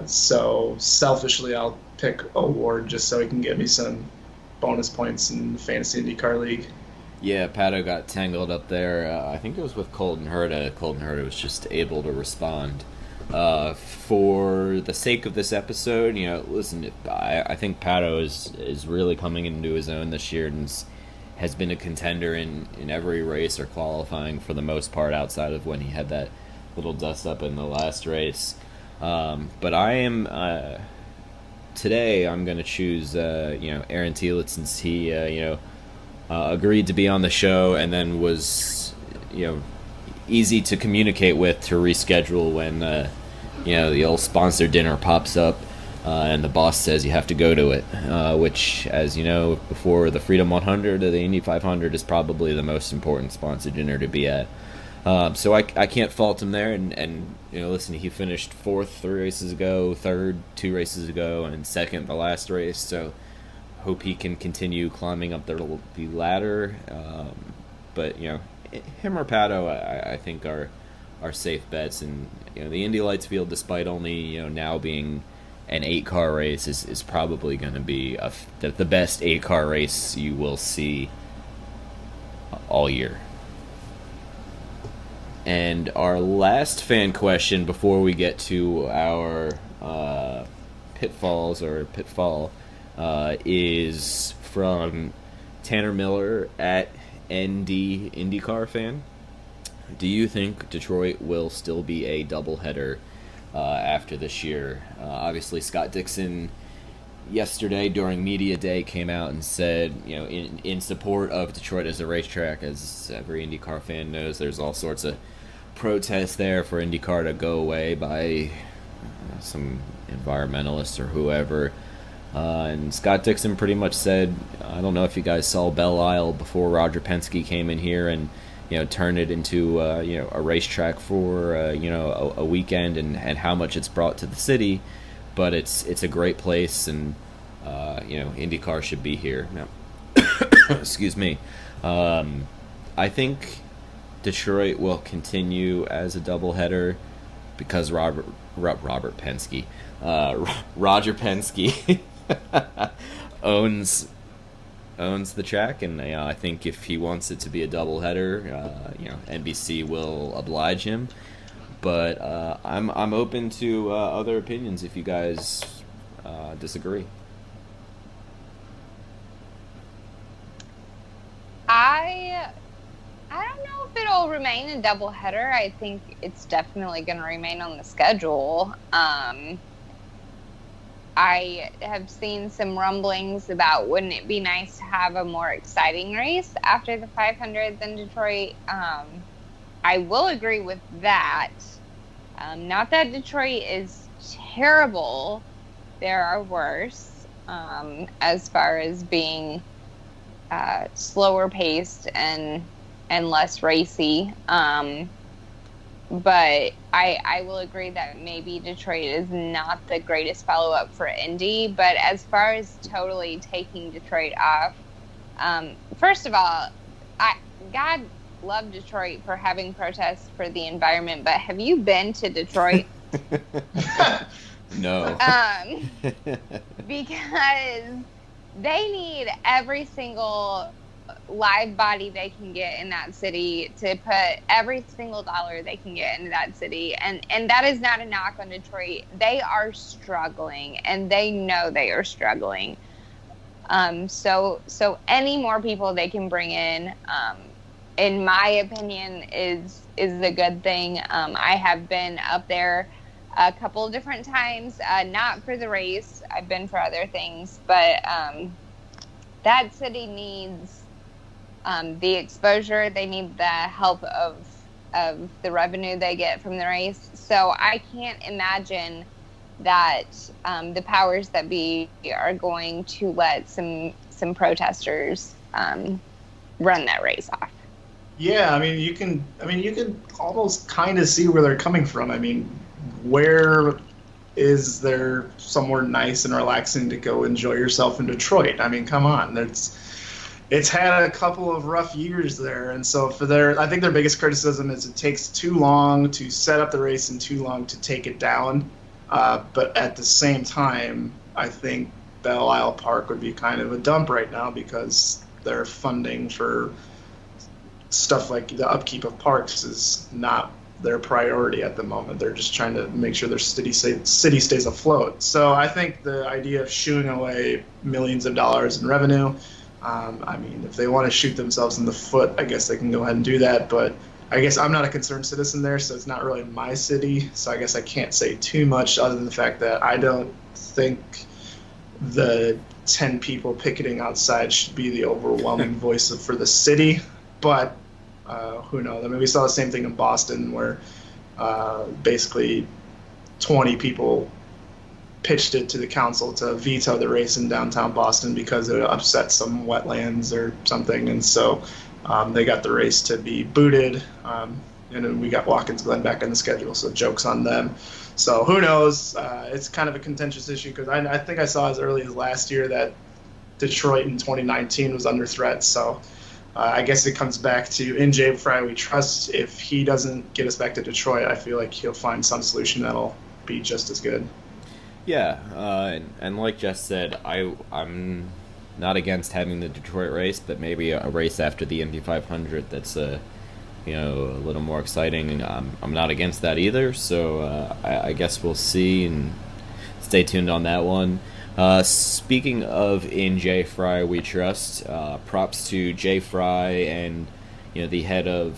So selfishly, I'll pick O'Ward just so he can get me some bonus points in the Fantasy IndyCar League. Yeah, Pato got tangled up there. I think it was with Colton Herta. Colton Herta was just able to respond. For the sake of this episode, listen, I think Pato is really coming into his own this year, and has been a contender in every race or qualifying for the most part, outside of when he had that little dust up in the last race. But I am today I'm going to choose Aaron Telitz, since he agreed to be on the show, and then was easy to communicate with to reschedule when the old sponsor dinner pops up, and the boss says you have to go to it, which, as you know, before the Freedom 100 or the Indy 500 is probably the most important sponsor dinner to be at. So I can't fault him there, and listen, he finished 4th 3 races ago, 3rd 2 races ago, and 2nd the last race, so hope he can continue climbing up the ladder. But him or Pato, I think are safe bets, and the Indy Lights field, despite only now being an 8-car race, is probably going to be the best 8-car race you will see all year. And our last fan question before we get to our pitfalls or pitfall is from Tanner Miller at ND IndyCar fan. Do you think Detroit will still be a doubleheader after this year? Obviously, Scott Dixon yesterday during media day came out and said, in support of Detroit as a racetrack. As every IndyCar fan knows, there's all sorts of protests there for IndyCar to go away by some environmentalists or whoever. And Scott Dixon pretty much said, I don't know if you guys saw Belle Isle before Roger Penske came in here and turned it into a racetrack for a weekend, and how much it's brought to the city. But it's a great place, and IndyCar should be here. Now, excuse me. I think Detroit will continue as a doubleheader because Roger Penske owns the track, and I think if he wants it to be a doubleheader, NBC will oblige him. But I'm open to other opinions if you guys disagree. I don't know if it'll remain a doubleheader. I think it's definitely going to remain on the schedule. I have seen some rumblings about wouldn't it be nice to have a more exciting race after the 500 than Detroit. I will agree with that. Not that Detroit is terrible. There are worse as far as being slower paced and less racy. But I will agree that maybe Detroit is not the greatest follow-up for Indy. But as far as totally taking Detroit off, first of all, God love Detroit for having protests for the environment, but have you been to Detroit? No. Because they need every single live body they can get in that city to put every single dollar they can get into that city, and that is not a knock on Detroit. They are struggling, and they know they are struggling. So any more people they can bring in my opinion, is a good thing. I have been up there a couple of different times, not for the race. I've been for other things, but that city needs the exposure. They need the help of the revenue they get from the race. So I can't imagine that the powers that be are going to let some protesters run that race off. Yeah, you can almost kind of see where they're coming from. Where is there somewhere nice and relaxing to go enjoy yourself in Detroit? Come on. It's had a couple of rough years there, and so I think their biggest criticism is it takes too long to set up the race and too long to take it down. But at the same time, I think Belle Isle Park would be kind of a dump right now because their funding for stuff like the upkeep of parks is not their priority at the moment. They're just trying to make sure their city stays afloat. So I think the idea of shooing away millions of dollars in revenue, if they want to shoot themselves in the foot, I guess they can go ahead and do that. But I guess I'm not a concerned citizen there, so it's not really my city. So I guess I can't say too much other than the fact that I don't think the 10 people picketing outside should be the overwhelming voice for the city. But who knows? We saw the same thing in Boston where basically 20 people pitched it to the council to veto the race in downtown Boston because it upset some wetlands or something. And so they got the race to be booted. And then we got Watkins Glen back on the schedule, so joke's on them. So who knows? It's kind of a contentious issue because I think I saw as early as last year that Detroit in 2019 was under threat. So I guess it comes back to in Jay Fry we trust. If he doesn't get us back to Detroit, I feel like he'll find some solution that'll be just as good. Yeah, and like Jess said, I'm not against having the Detroit race, but maybe a race after the Indy 500 that's a little more exciting. I'm not against that either. So I guess we'll see, and it's stay tuned on that one. Speaking of In J Fry We Trust, props to Jay Fry and the head of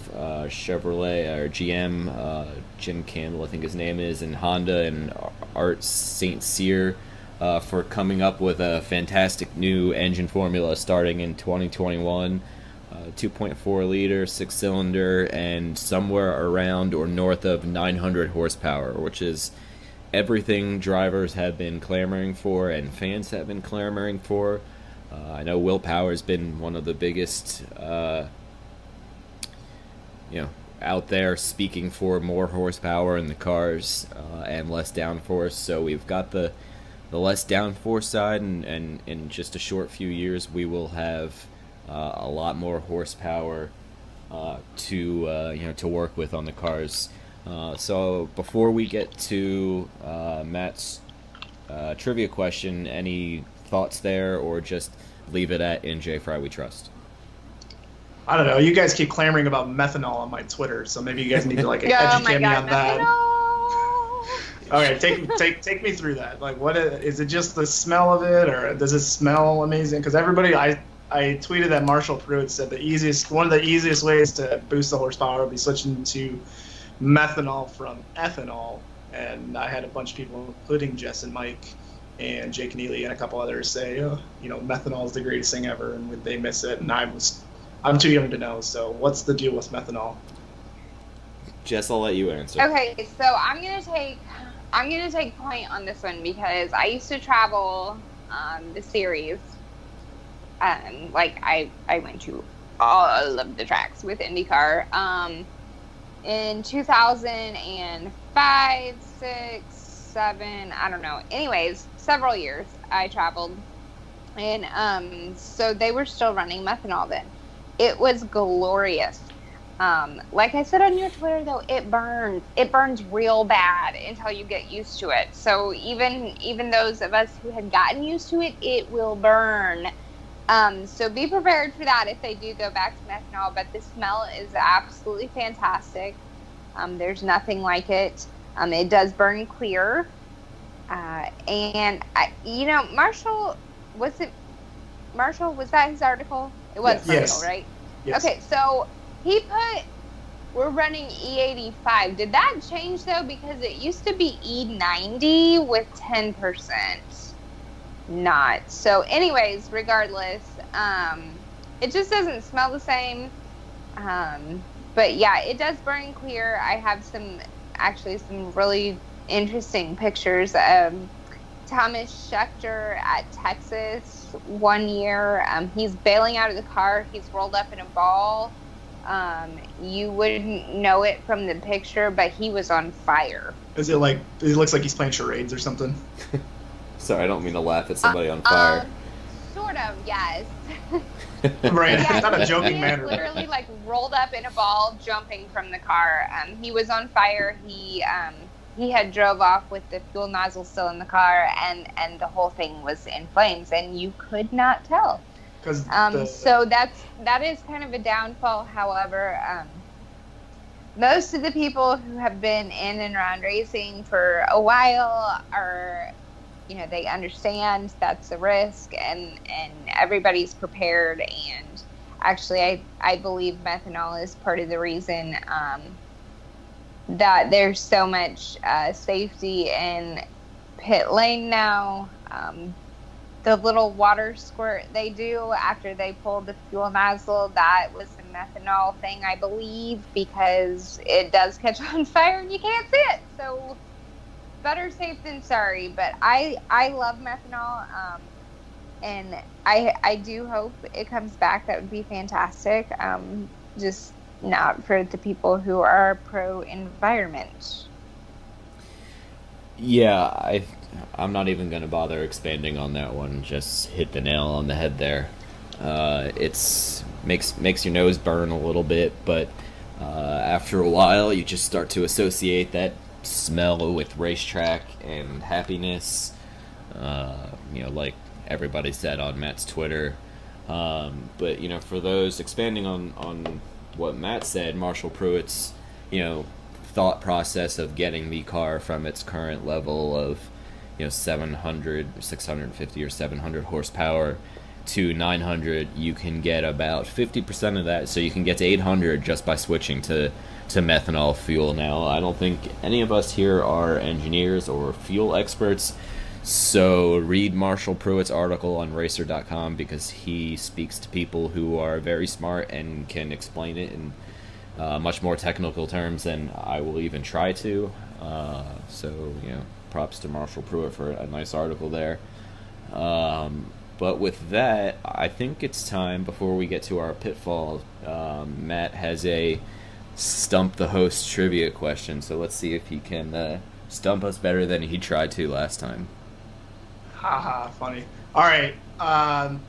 Chevrolet or GM, Jim Campbell, I think his name is, and Honda and Art St. Cyr for coming up with a fantastic new engine formula starting in 2021. 2.4 liter, 6-cylinder, and somewhere around or north of 900 horsepower, which is everything drivers have been clamoring for and fans have been clamoring for. I know Will Power's been one of the biggest, out there speaking for more horsepower in the cars and less downforce. So we've got the less downforce side, and in just a short few years we will have a lot more horsepower to work with on the cars. So before we get to Matt's trivia question, any thoughts there, or just leave it at In J Fry We Trust? I don't know. You guys keep clamoring about methanol on my Twitter, so maybe you guys need to educate me on that. Okay, take me through that. Like, what is it? Just the smell of it, or does it smell amazing? Because everybody, I tweeted that Marshall Pruitt said one of the easiest ways to boost the horsepower would be switching to methanol from ethanol, and I had a bunch of people, including Jess and Mike and Jake Neely and a couple others, say, methanol is the greatest thing ever, and they miss it. And I'm too young to know. So what's the deal with methanol? Jess, I'll let you answer. Okay, so I'm gonna take point on this one because I used to travel the series. I went to all of the tracks with IndyCar. In 2005, 6, 7, I don't know. Anyways, several years I traveled, and so they were still running methanol then. It was glorious. Like I said on your Twitter, though, it burns. It burns real bad until you get used to it. So even those of us who had gotten used to it, it will burn. So be prepared for that if they do go back to methanol. But the smell is absolutely fantastic. There's nothing like it. It does burn clear. And Marshall, was that his article? It was yes. Marshall, right? Yes. Okay, so he put, we're running E85. Did that change, though? Because it used to be E90 with 10% not. So anyways, regardless, it just doesn't smell the same. But yeah, it does burn clear. I have some really interesting pictures of Thomas Schechter at Texas one year. He's bailing out of the car. He's rolled up in a ball. You wouldn't know it from the picture, but he was on fire. Is it like, it looks like he's playing charades or something? Sorry, I don't mean to laugh at somebody on fire. Sort of, yes. Right, Yeah, not a joking manner. He literally rolled up in a ball, jumping from the car. He was on fire. He had drove off with the fuel nozzle still in the car, and the whole thing was in flames, and you could not tell. So that is kind of a downfall. However, most of the people who have been in and around racing for a while are, they understand that's a risk, and everybody's prepared. And actually, I believe methanol is part of the reason that there's so much safety in pit lane now. The little water squirt they do after they pull the fuel nozzle, that was a methanol thing, I believe, because it does catch on fire and you can't see it. So better safe than sorry. But I love methanol, and I do hope it comes back. That would be fantastic. Just not for the people who are pro-environment. Yeah, I'm not even going to bother expanding on that one. Just hit the nail on the head there. It's makes your nose burn a little bit, but after a while, you just start to associate that smell with racetrack and happiness. Like everybody said on Matt's Twitter. But for those expanding on what Matt said, Marshall Pruitt's thought process of getting the car from its current level of 700, 650, or 700 horsepower to 900, you can get about 50% of that. So you can get to 800 just by switching to methanol fuel. Now, I don't think any of us here are engineers or fuel experts, so read Marshall Pruitt's article on Racer.com, because he speaks to people who are very smart and can explain it in much more technical terms than I will even try to. So, props to Marshall Pruitt for a nice article there. But with that, I think it's time, before we get to our pitfall, Matt has a Stump the Host trivia question. So let's see if he can stump us better than he tried to last time. Haha, funny. All right,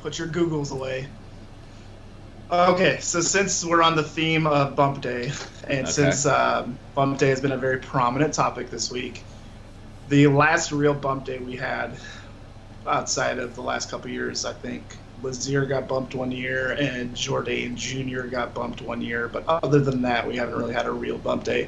put your Googles away. Okay, so since we're on the theme of Bump Day, and since Bump Day has been a very prominent topic this week, the last real Bump Day we had, outside of the last couple years, I think Lazier got bumped 1 year and Jourdain Jr. got bumped 1 year. But other than that, we haven't really had a real Bump Day.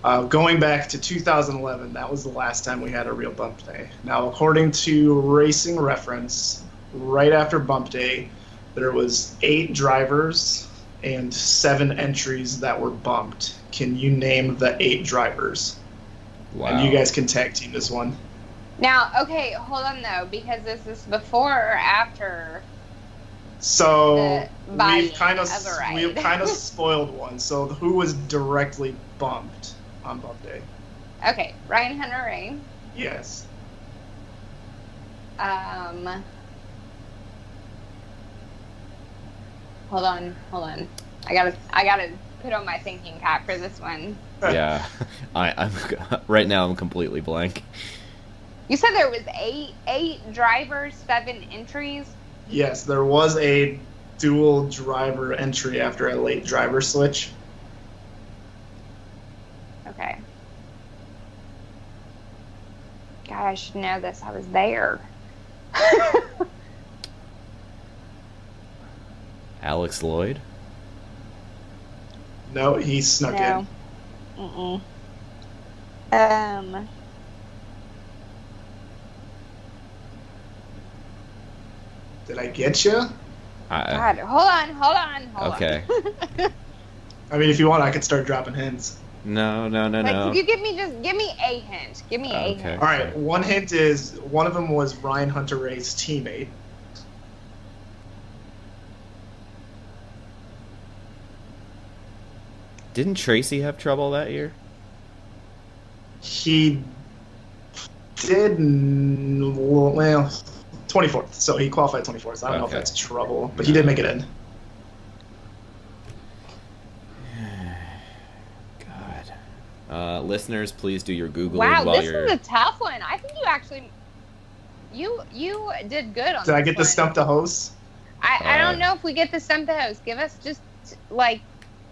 Going back to 2011, that was the last time we had a real Bump Day. Now, according to Racing Reference, right after Bump Day, there was 8 drivers and 7 entries that were bumped. Can you name the 8 drivers? Wow. And you guys can tag team this one. Now, okay, hold on though, because this is before or after. So we've kind of spoiled one. So who was directly bumped on Bump Day? Okay, Ryan Hunter-Reay. Yes. Hold on. I gotta put on my thinking cap for this one. Yeah, I'm right now. I'm completely blank. You said there was eight drivers, 7 entries. Yes, there was a dual driver entry after a late driver switch. Okay. God, I should know this. I was there. Alex Lloyd? No, he snuck in. Did I get you? God, hold on. Okay. I mean, if you want, I could start dropping hints. No. Like, you give me a hint. Give me a hint. All right, one hint is one of them was Ryan Hunter-Reay's teammate. Didn't Tracy have trouble that year? He did, well, 24th. So he qualified 24th. So I don't know if that's trouble, but he did make it in. God. Listeners, please do your Googling wow, while this you're... is a tough one. I think you actually... You did good on Did I get one. the stump to host? I don't know if we get the stump to host. Give us just, like,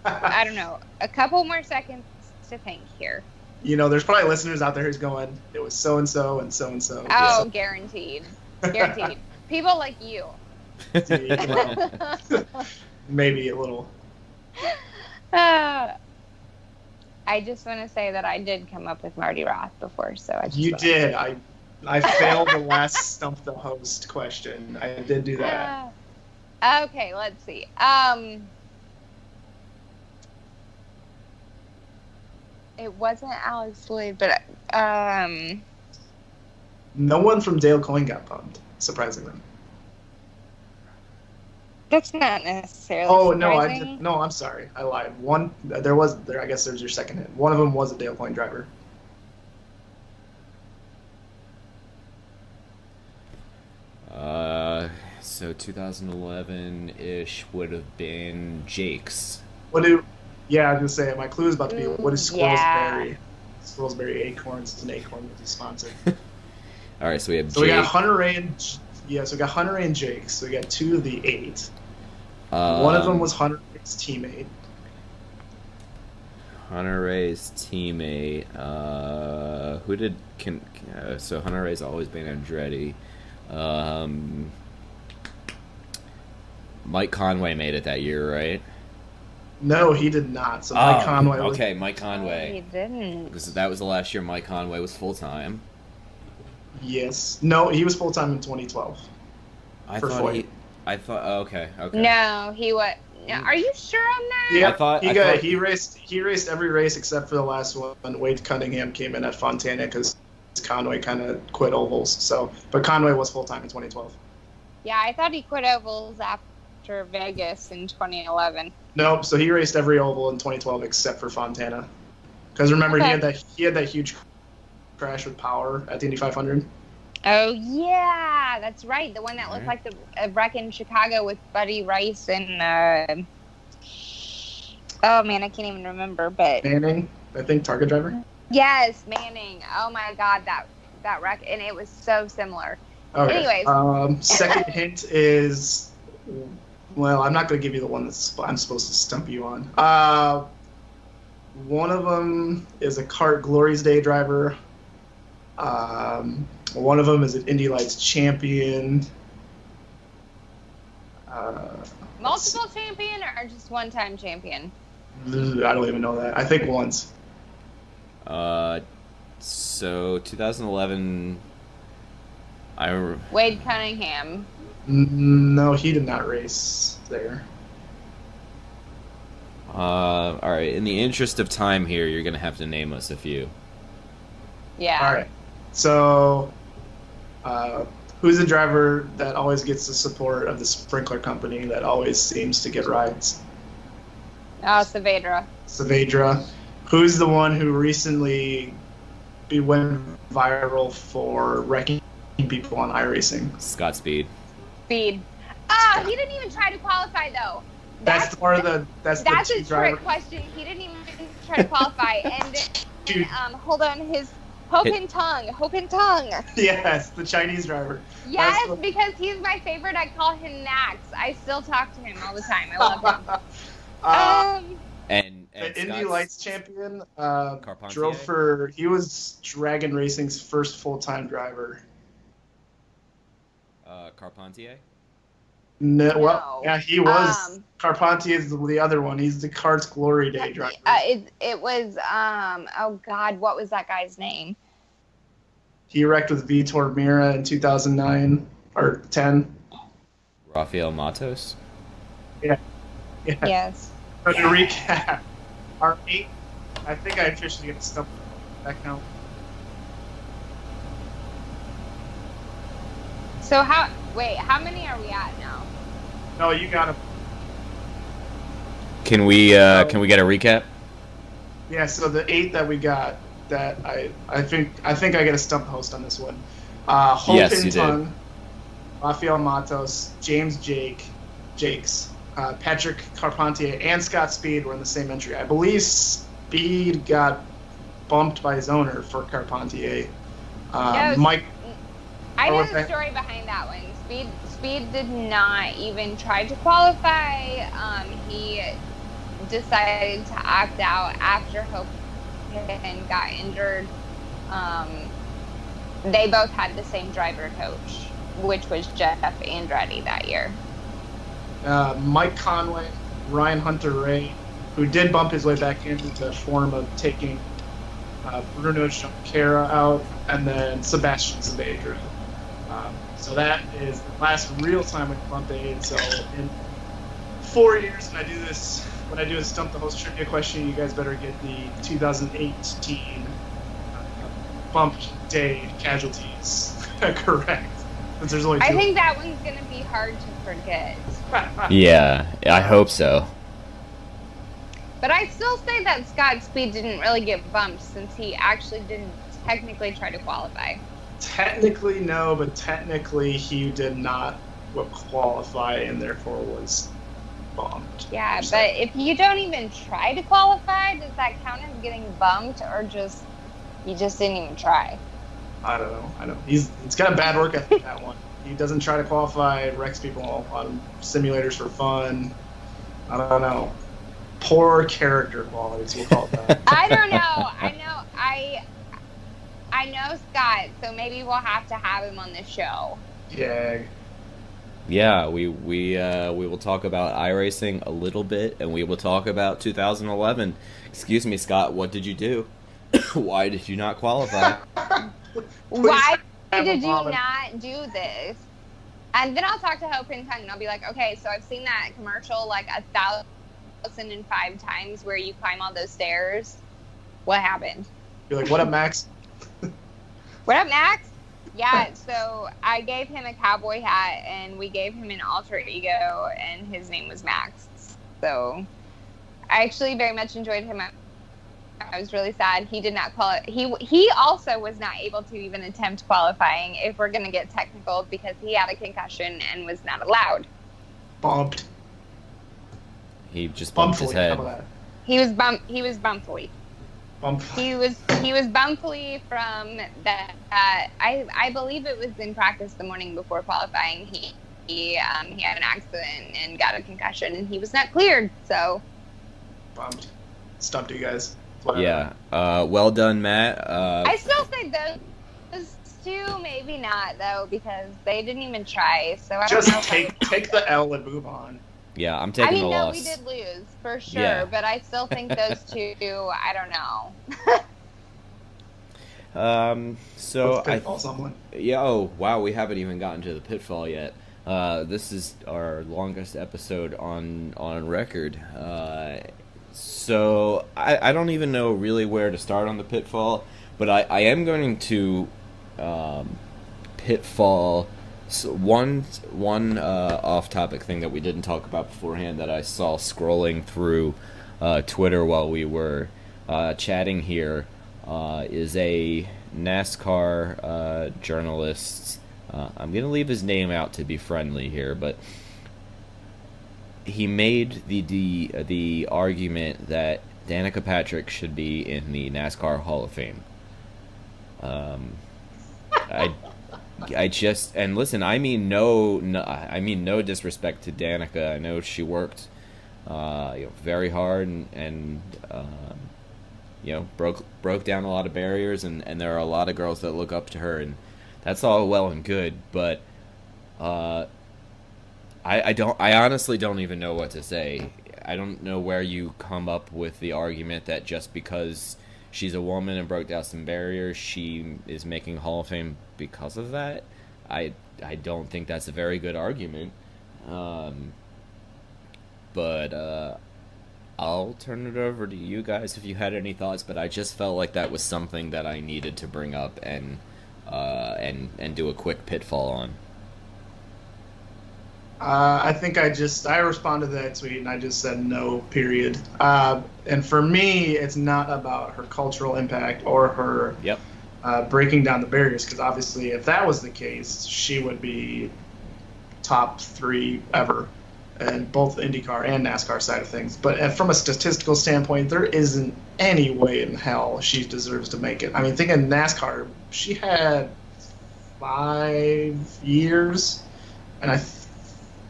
I don't know, a couple more seconds to think here. You know, there's probably listeners out there who's going, it was so-and-so and so-and-so. Oh, guaranteed. Guaranteed. People like you. Maybe a little. I just want to say that I did come up with Marty Roth before, so I just You did. I failed the last stump the host question. I did do that. Okay, let's see. It wasn't Alex Lloyd, but No one from Dale Coyne got bumped, surprisingly. That's not necessarily surprising. No, I'm sorry. I lied. I guess there's your second hint. One of them was a Dale Coyne driver. So 2011-ish would have been Jake's. I was gonna say my clue is about to be what is Squirrel's Berry? Squirrel's Berry Acorns is an acorn that he sponsored. All right, so we have. So Jake. We got Hunter-Reay and Jake. So we got 2 of the 8. One of them was Hunter-Reay's teammate. Hunter-Reay's teammate. So Hunter-Reay's always been Andretti. Mike Conway made it that year, right? No, he did not. So Mike Conway. Mike Conway. He didn't. Because that was the last year Mike Conway was full time. Yes. No, he was full time in 2012. I For thought Foyt. he. I thought. Oh, okay. Okay. No, he was. Are you sure on that? Yeah, I thought. he raced every race except for the last one. Wade Cunningham came in at Fontana because Conway kind of quit ovals. So, but Conway was full time in 2012. Yeah, I thought he quit ovals after Vegas in 2011. Nope. So he raced every oval in 2012 except for Fontana. Because remember, Okay. he had that huge crash with Power at the Indy 500. Oh yeah, that's right. The one that looked like the wreck in Chicago with Buddy Rice and oh man, I can't even remember. But Manning, I think, target driver. yes, Manning. Oh my God, that wreck, and it was so similar. Okay. Anyways. Second hint is, well, I'm not going to give you the one I'm supposed to stump you on. One of them is a kart Glory's Day driver. One of them is an Indy Lights champion. Multiple champion or just one-time champion? I don't even know that. I think once. So 2011. Wade Cunningham. No, he did not race there. All right. In the interest of time here, you're gonna have to name us a few. Yeah. All right. So, who's the driver that always gets the support of the sprinkler company that always seems to get rides? Oh, Saavedra. Saavedra. Who's the one who recently went viral for wrecking people on iRacing? Scott Speed. Speed. Ah, he didn't even try to qualify though. That's the That's the a two trick driver. question. He didn't even try to qualify. And hold on, his Hopin Tongue. Yes, the Chinese driver. Yes, That's the- because he's my favorite. I call him Max. I still talk to him all the time. I love him. And The Indy Scott's Lights champion Carpentier? he was Dragon Racing's first full-time driver. Carpentier. No, No. well, yeah, he was. Carpentier is the other one. He's the Kart's Glory Day driver. It was oh God, what was that guy's name? He wrecked with Vitor Mira in 2009 or 10. Rafael Matos. Yeah. Yes. So to recap, our 8, I think I officially get stumped that count. So how many are we at now? No, you got him. Can we get a recap? Yeah, so the 8 that we got, that I think I get a stump host on this one. Hope Yes, you Tongue, did. Rafael Matos, James Jakes, Patrick Carpentier, and Scott Speed were in the same entry. I believe Speed got bumped by his owner for Carpentier. No, Mike. I know Okay. the story behind that one. Speed did not even try to qualify. He decided to opt out after Hope and got injured. They both had the same driver coach, which was Jeff Andretti that year. Mike Conway, Ryan Hunter-Ray, who did bump his way back into the form of taking Bruno Junqueira out, and then Sebastian Saavedra. So that is the last real time we bumped aid. So in 4 years, when I do a Stump the Host trivia question, you guys better get the 2018 bump day casualties correct. Since there's only 2. I think that one's going to be hard to forget. Yeah, I hope so. But I still say that Scott Speed didn't really get bumped since he actually didn't technically try to qualify. Technically, no, but technically he did not qualify and therefore was bumped. Yeah, but if you don't even try to qualify, does that count as getting bumped or just you just didn't even try? I don't know. He's got a bad work ethic, that one. He doesn't try to qualify, wrecks people on simulators for fun. I don't know. Poor character qualities, we'll call it that. I don't know. I know Scott, so maybe we'll have to have him on the show. Yeah. Yeah, we will talk about iRacing a little bit, and we will talk about 2011. Excuse me, Scott. What did you do? Why did you not qualify? Why have a did you vomit. not do this? And then I'll talk to Hope and Tongue, and I'll be like, okay, so I've seen that commercial like 1,005 times where you climb all those stairs. What happened? You're like, what up, Max? What up, Max? Yeah, so I gave him a cowboy hat, and we gave him an alter ego, and his name was Max. So I actually very much enjoyed him. I was really sad he did not qualify. He also was not able to even attempt qualifying, if we're going to get technical, because he had a concussion and was not allowed. Bumped. He just bumped his head. How about that? He was bumpfully. Bumpfully. He was bumpfully from that. I believe it was in practice the morning before qualifying. He had an accident and got a concussion, and he was not cleared. So Bumped. Stumped you guys. Whatever. Yeah. Well done, Matt. I still say those two, maybe not though, because they didn't even try. So I don't Just know. take the L and move on. Yeah, I'm taking the loss. We did lose for sure, Yeah. but I still think those two. I don't know. So Let's pitfall someone. yeah. Oh, wow. We haven't even gotten to the pitfall yet. This is our longest episode on record. So I don't even know really where to start on the pitfall, but I am going to pitfall. So one off-topic thing that we didn't talk about beforehand that I saw scrolling through Twitter while we were chatting here is a NASCAR journalist. I'm going to leave his name out to be friendly here, but he made the argument that Danica Patrick should be in the NASCAR Hall of Fame. I just, and listen, I mean no disrespect to Danica. I know she worked very hard and broke down a lot of barriers, and there are a lot of girls that look up to her, and that's all well and good, but I honestly don't even know what to say. I don't know where you come up with the argument that just because she's a woman and broke down some barriers, she is making Hall of Fame because of that. I don't think that's a very good argument. But I'll turn it over to you guys if you had any thoughts, but I just felt like that was something that I needed to bring up and do a quick pitfall on. I think I responded to that tweet and I just said no, period. And for me, it's not about her cultural impact or her breaking down the barriers, because obviously if that was the case, she would be top 3 ever in both the IndyCar and NASCAR side of things. But from a statistical standpoint, there isn't any way in hell she deserves to make it. I mean, thinking NASCAR, she had 5 years, and I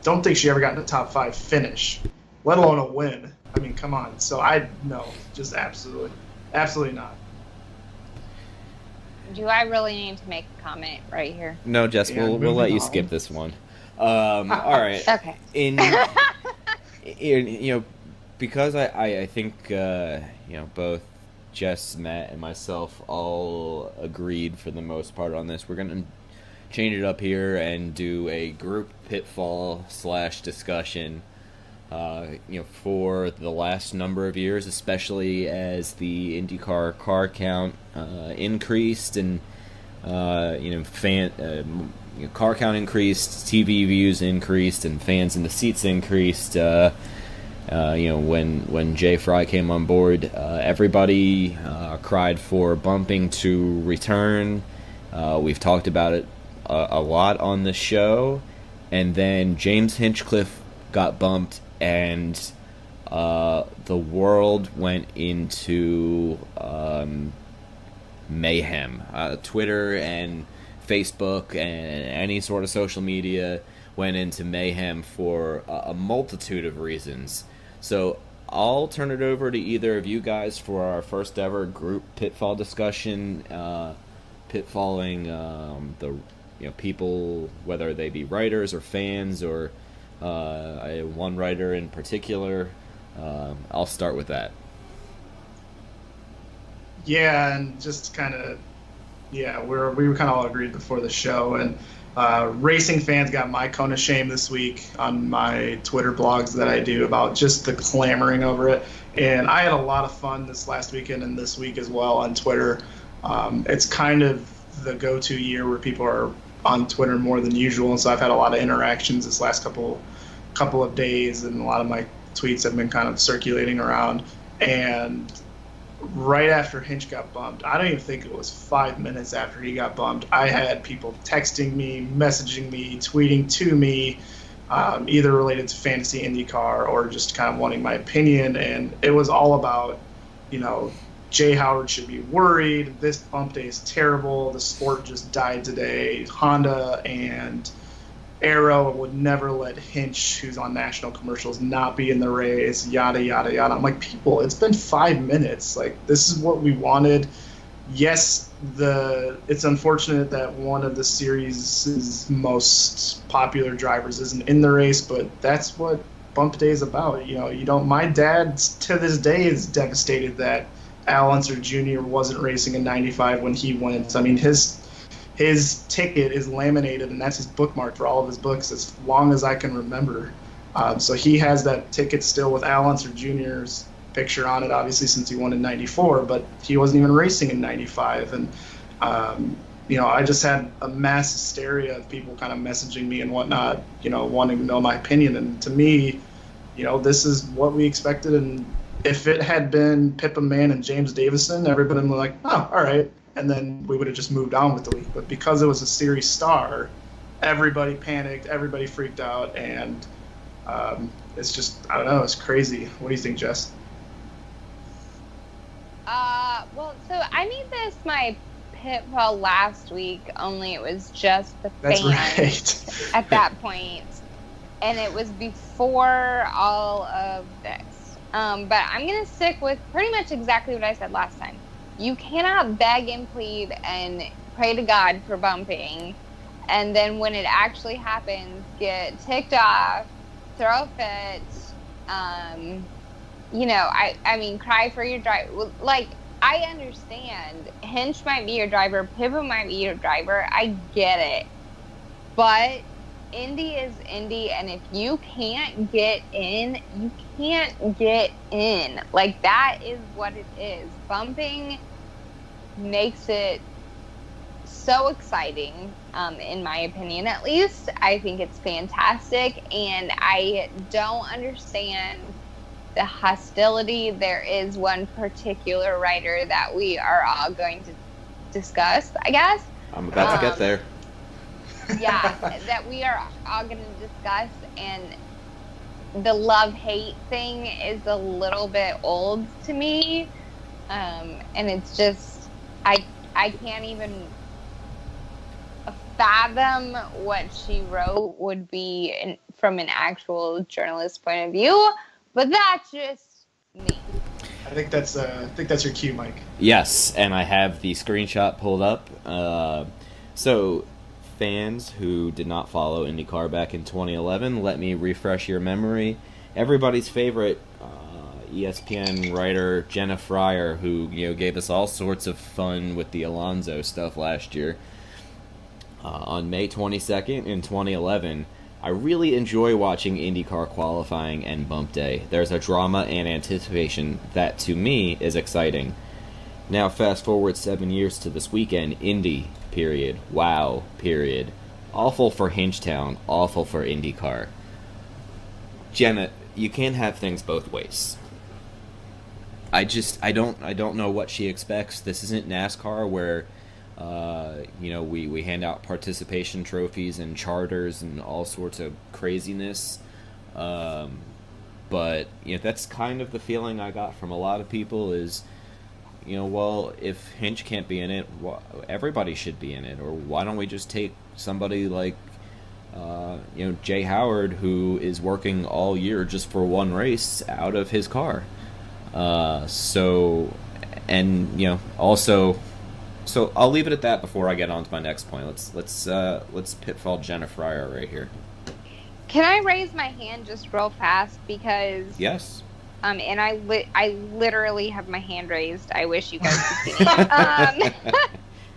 don't think she ever got in the top 5 finish, let alone a win. I mean, come on. So no, just absolutely not. Do I really need to make a comment right here? No, Jess, Yeah, we'll let you moving on. skip this one. All right. Okay. Because I think both Jess, Matt, and myself all agreed for the most part on this. We're gonna change it up here and do a group pitfall / discussion. For the last number of years, especially as the IndyCar car count increased and car count increased, TV views increased, and fans in the seats increased. When Jay Fry came on board, everybody cried for bumping to return. We've talked about it a lot on the show, and then James Hinchcliffe got bumped, and the world went into mayhem. Twitter and Facebook and any sort of social media went into mayhem for a multitude of reasons. So I'll turn it over to either of you guys for our first ever group pitfall discussion, pitfalling the people, whether they be writers or fans or one writer in particular. I'll start with that. Yeah, and just kind of Yeah, we were kind of all agreed before the show, and racing fans got my cone of shame this week on my Twitter blogs that I do about just the clamoring over it. And I had a lot of fun this last weekend and this week as well on Twitter. It's kind of the go-to year where people are on Twitter more than usual, and so I've had a lot of interactions this last couple of days, and a lot of my tweets have been kind of circulating around. And right after Hinch got bumped, I don't even think it was 5 minutes after he got bumped, I had people texting me, messaging me, tweeting to me, either related to fantasy IndyCar or just kind of wanting my opinion. And it was all about, Jay Howard should be worried. This bump day is terrible. The sport just died today. Honda and Arrow would never let Hinch, who's on national commercials, not be in the race, yada, yada, yada. I'm like, people, it's been 5 minutes. Like, this is what we wanted. Yes, it's unfortunate that one of the series' most popular drivers isn't in the race, but that's what bump day is about. My dad to this day is devastated that Al Unser Jr. wasn't racing in 95 when he went. I mean, his ticket is laminated, and that's his bookmark for all of his books as long as I can remember. So he has that ticket still with Al Unser Jr.'s picture on it, obviously, since he won in 94, but he wasn't even racing in 95. And, I just had a mass hysteria of people kind of messaging me and whatnot, wanting to know my opinion. And to me, this is what we expected. And if it had been Pippa Mann and James Davison, everybody would be like, oh, all right. And then we would have just moved on with the week. But because it was a series star, everybody panicked, everybody freaked out, and it's just, I don't know, it's crazy. What do you think, Jess? So I made this my pitfall last week, only it was just the That's fans right. at that point, and it was before all of this. But I'm going to stick with pretty much exactly what I said last time. You cannot beg and plead and pray to God for bumping, and then when it actually happens, get ticked off, throw a fit, I mean, cry for your driver. Like, I understand. Hinch might be your driver. Pippa might be your driver. I get it. But Indy is Indy, and if you can't get in, you can't get in. Like, that is what it is. Bumping makes it so exciting, in my opinion, at least. I think it's fantastic, and I don't understand the hostility. There is one particular writer that we are all going to discuss, I guess. I'm about to get there. Yeah, that we are all going to discuss, and the love-hate thing is a little bit old to me, and it's just, I can't even fathom what she wrote would be from an actual journalist point of view, but that's just me. I think that's your cue, Mike. Yes, and I have the screenshot pulled up. So, fans who did not follow IndyCar back in 2011, let me refresh your memory. Everybody's favorite ESPN writer, Jenna Fryer, who gave us all sorts of fun with the Alonso stuff last year. On May 22nd in 2011, I really enjoy watching IndyCar qualifying and bump day. There's a drama and anticipation that, to me, is exciting. Now, fast forward 7 years to this weekend, Indy, period. Wow, period. Awful for Hinchtown, awful for IndyCar. Jenna, you can't have things both ways. I don't know what she expects. This isn't NASCAR where we hand out participation trophies and charters and all sorts of craziness. But that's kind of the feeling I got from a lot of people is, well, if Hinch can't be in it, everybody should be in it. Or why don't we just take somebody like, Jay Howard, who is working all year just for one race out of his car. So I'll leave it at that before I get on to my next point. Let's pitfall Jenna Fryer right here. Can I raise my hand just real fast because yes. And I literally have my hand raised. I wish you guys could see me.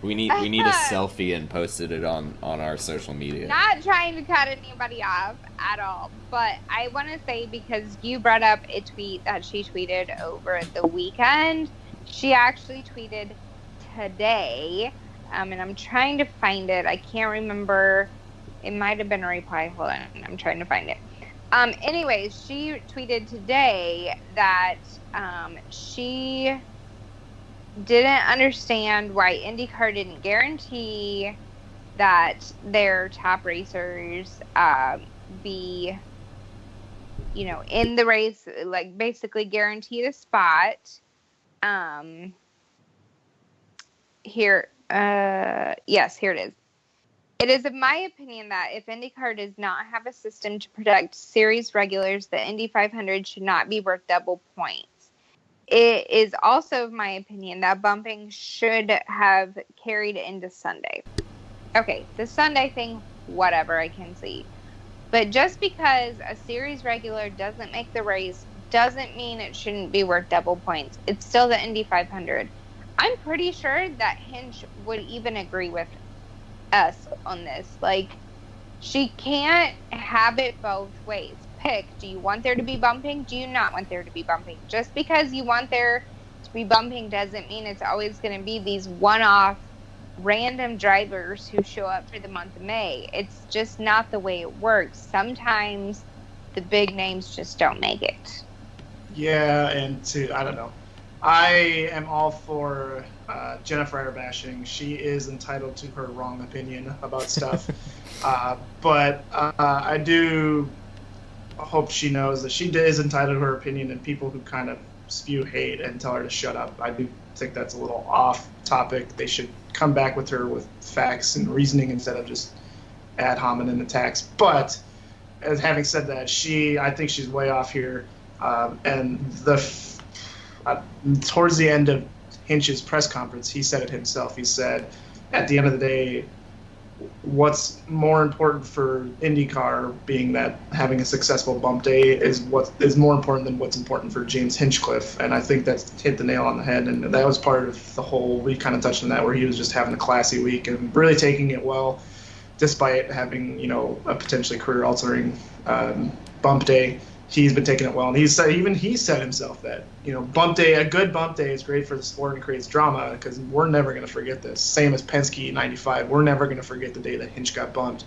we need a selfie and posted it on our social media. Not trying to cut anybody off at all, but I want to say, because you brought up a tweet that she tweeted over the weekend, she actually tweeted today, and I'm trying to find it. I can't remember. It might have been a reply. Hold on, I'm trying to find it. Anyways, she tweeted today that she didn't understand why IndyCar didn't guarantee that their top racers be, in the race, like basically guaranteed a spot. Here it is. It is of my opinion that if IndyCar does not have a system to protect series regulars, the Indy 500 should not be worth double points. It is also of my opinion that bumping should have carried into Sunday. Okay, the Sunday thing, whatever, I can see. But just because a series regular doesn't make the race doesn't mean it shouldn't be worth double points. It's still the Indy 500. I'm pretty sure that Hinch would even agree with us on this. Like, she can't have it both ways. Pick. Do you want there to be bumping? Do you not want there to be bumping? Just because you want there to be bumping doesn't mean it's always going to be these one-off random drivers who show up for the month of May. It's just not the way it works. Sometimes the big names just don't make it. Yeah, and I don't know. I am all for Jenna Fryer bashing. She is entitled to her wrong opinion about stuff. But I do hope she knows that she is entitled to her opinion, and people who kind of spew hate and tell her to shut up, I do think that's a little off topic. They should come back with her with facts and reasoning instead of just ad hominem attacks. But as having said that, I think she's way off here. And towards the end of Hinch's press conference, he said it himself. He said, at the end of the day, what's more important for IndyCar, being that having a successful bump day, is what is more important than what's important for James Hinchcliffe. And I think that's hit the nail on the head. And that was part of the whole, we kind of touched on that, where he was just having a classy week and really taking it well, despite having, a potentially career-altering bump day. He's been taking it well, and he said himself that a good bump day is great for the sport and creates drama, because we're never going to forget this. Same as Penske '95, we're never going to forget the day that Hinch got bumped.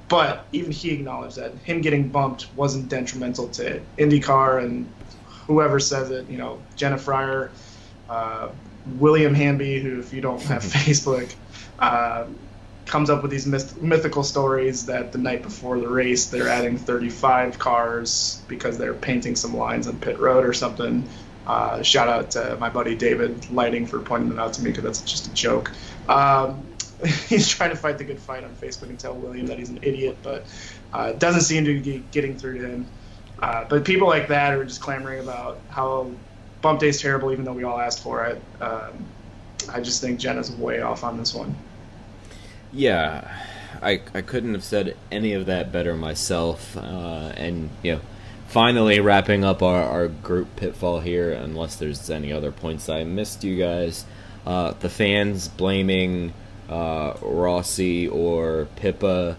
But even he acknowledged that him getting bumped wasn't detrimental to IndyCar, and whoever says it, Jenna Fryer, William Hamby, who, if you don't have Facebook, comes up with these mythical stories that the night before the race they're adding 35 cars because they're painting some lines on pit road or something. Shout out to my buddy David Lighting for pointing it out to me, because that's just a joke. He's trying to fight the good fight on Facebook and tell William that he's an idiot, but it doesn't seem to be getting through to him. But people like that are just clamoring about how bump day's terrible, even though we all asked for it. I just think Jenna's way off on this one. Yeah, I couldn't have said any of that better myself. And finally wrapping up our group pitfall here, unless there's any other points I missed, you guys. The fans blaming Rossi or Pippa.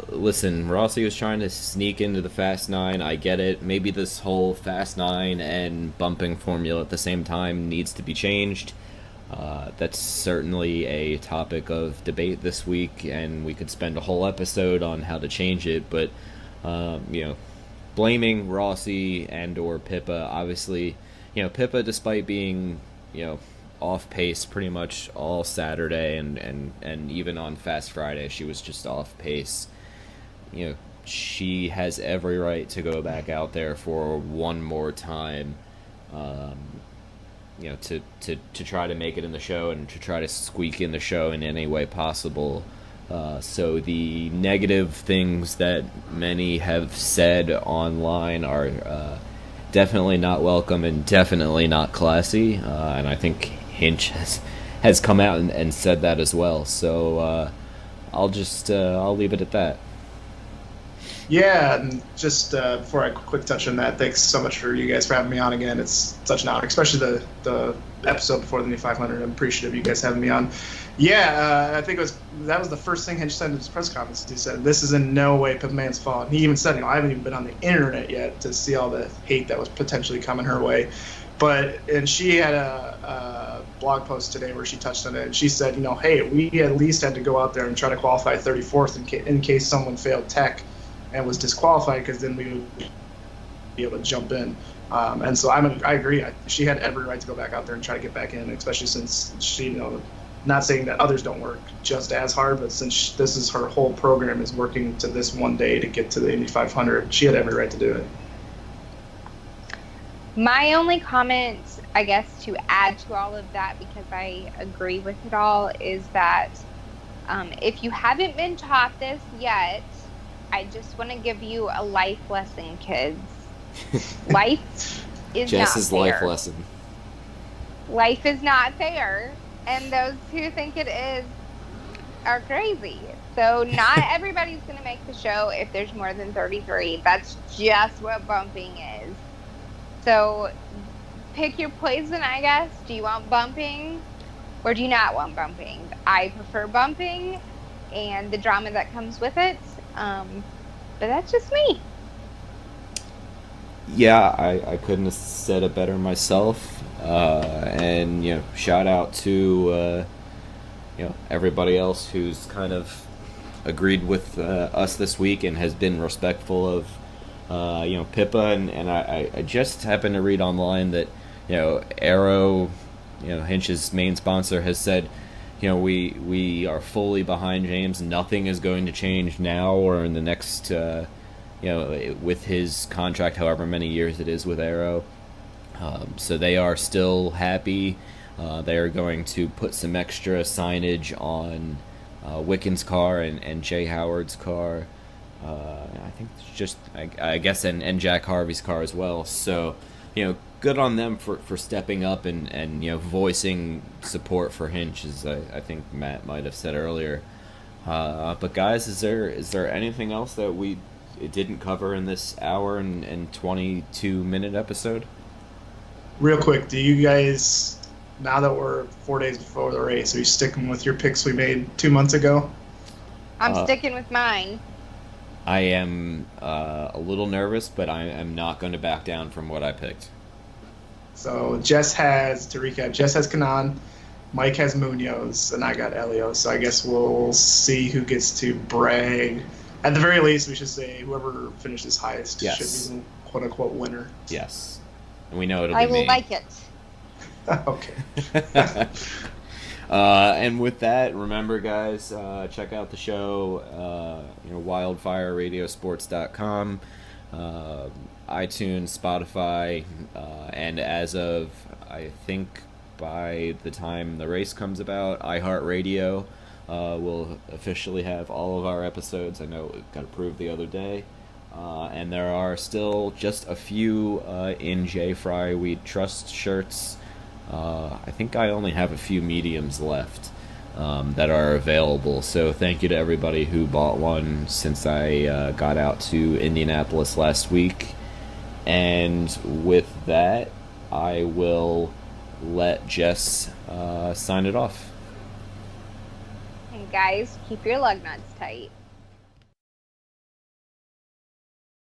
Listen, Rossi was trying to sneak into the Fast 9. I get it. Maybe this whole Fast 9 and bumping formula at the same time needs to be changed. That's certainly a topic of debate this week, and we could spend a whole episode on how to change it. But blaming Rossi and or Pippa, obviously, Pippa, despite being off pace pretty much all Saturday and even on Fast Friday, she was just off pace. She has every right to go back out there for one more time. To try to make it in the show and to try to squeak in the show in any way possible. So the negative things that many have said online are definitely not welcome and definitely not classy. And I think Hinch has come out and said that as well. So I'll leave it at that. Yeah, and just before I quick touch on that, thanks so much for you guys for having me on again. It's such an honor, especially the episode before the Indy 500. I'm appreciative of you guys having me on. Yeah, I think that was the first thing Hinch said in his press conference. He said, "This is in no way Pip Man's fault." And he even said, I haven't even been on the internet yet to see all the hate that was potentially coming her way. And she had a blog post today where she touched on it, and she said, hey, we at least had to go out there and try to qualify 34th in case someone failed tech and was disqualified, because then we would be able to jump in. And so I agree. She had every right to go back out there and try to get back in, especially since she, not saying that others don't work just as hard, but since this is her whole program is working to this one day to get to the Indy 500, she had every right to do it. My only comment, I guess, to add to all of that, because I agree with it all, is that if you haven't been taught this yet, I just want to give you a life lesson, kids. Life is Jess's not fair. life lesson. Life is not fair, and those who think it is are crazy. So not everybody's going to make the show if there's more than 33. That's just what bumping is. So pick your poison, I guess. Do you want bumping or do you not want bumping? I prefer bumping and the drama that comes with it. But that's just me. Yeah, I couldn't have said it better myself. And shout out to everybody else who's kind of agreed with us this week and has been respectful of Pippa, and I just happened to read online that Arrow, Hinch's main sponsor, has said we are fully behind James. Nothing is going to change now or in the next with his contract, however many years it is with Arrow. So they are still happy. They are going to put some extra signage on Wicken's car and Jay Howard's car. I think it's just, I guess, and Jack Harvey's car as well. So, good on them for stepping up and voicing support for Hinch, as I think Matt might have said earlier. But guys, is there anything else that we didn't cover in this hour and 22-minute episode? Real quick, do you guys, now that we're 4 days before the race, are you sticking with your picks we made 2 months ago? I'm sticking with mine. I am a little nervous, but I am not going to back down from what I picked. So Jess has, to recap, Jess has Kanan, Mike has Munoz, and I got Elio. So I guess we'll see who gets to brag. At the very least, we should say whoever finishes highest should be the quote-unquote winner. Yes. And we know it'll be me. I will like it. Okay. And with that, remember, guys, check out the show, wildfireradiosports.com, iTunes, Spotify, and as of, I think, by the time the race comes about, iHeartRadio will officially have all of our episodes. I know it got approved the other day. And there are still just a few in J. Fry We Trust shirts. I think I only have a few mediums left that are available. So thank you to everybody who bought one since I got out to Indianapolis last week. And with that, I will let Jess sign it off. And guys, keep your lug nuts tight.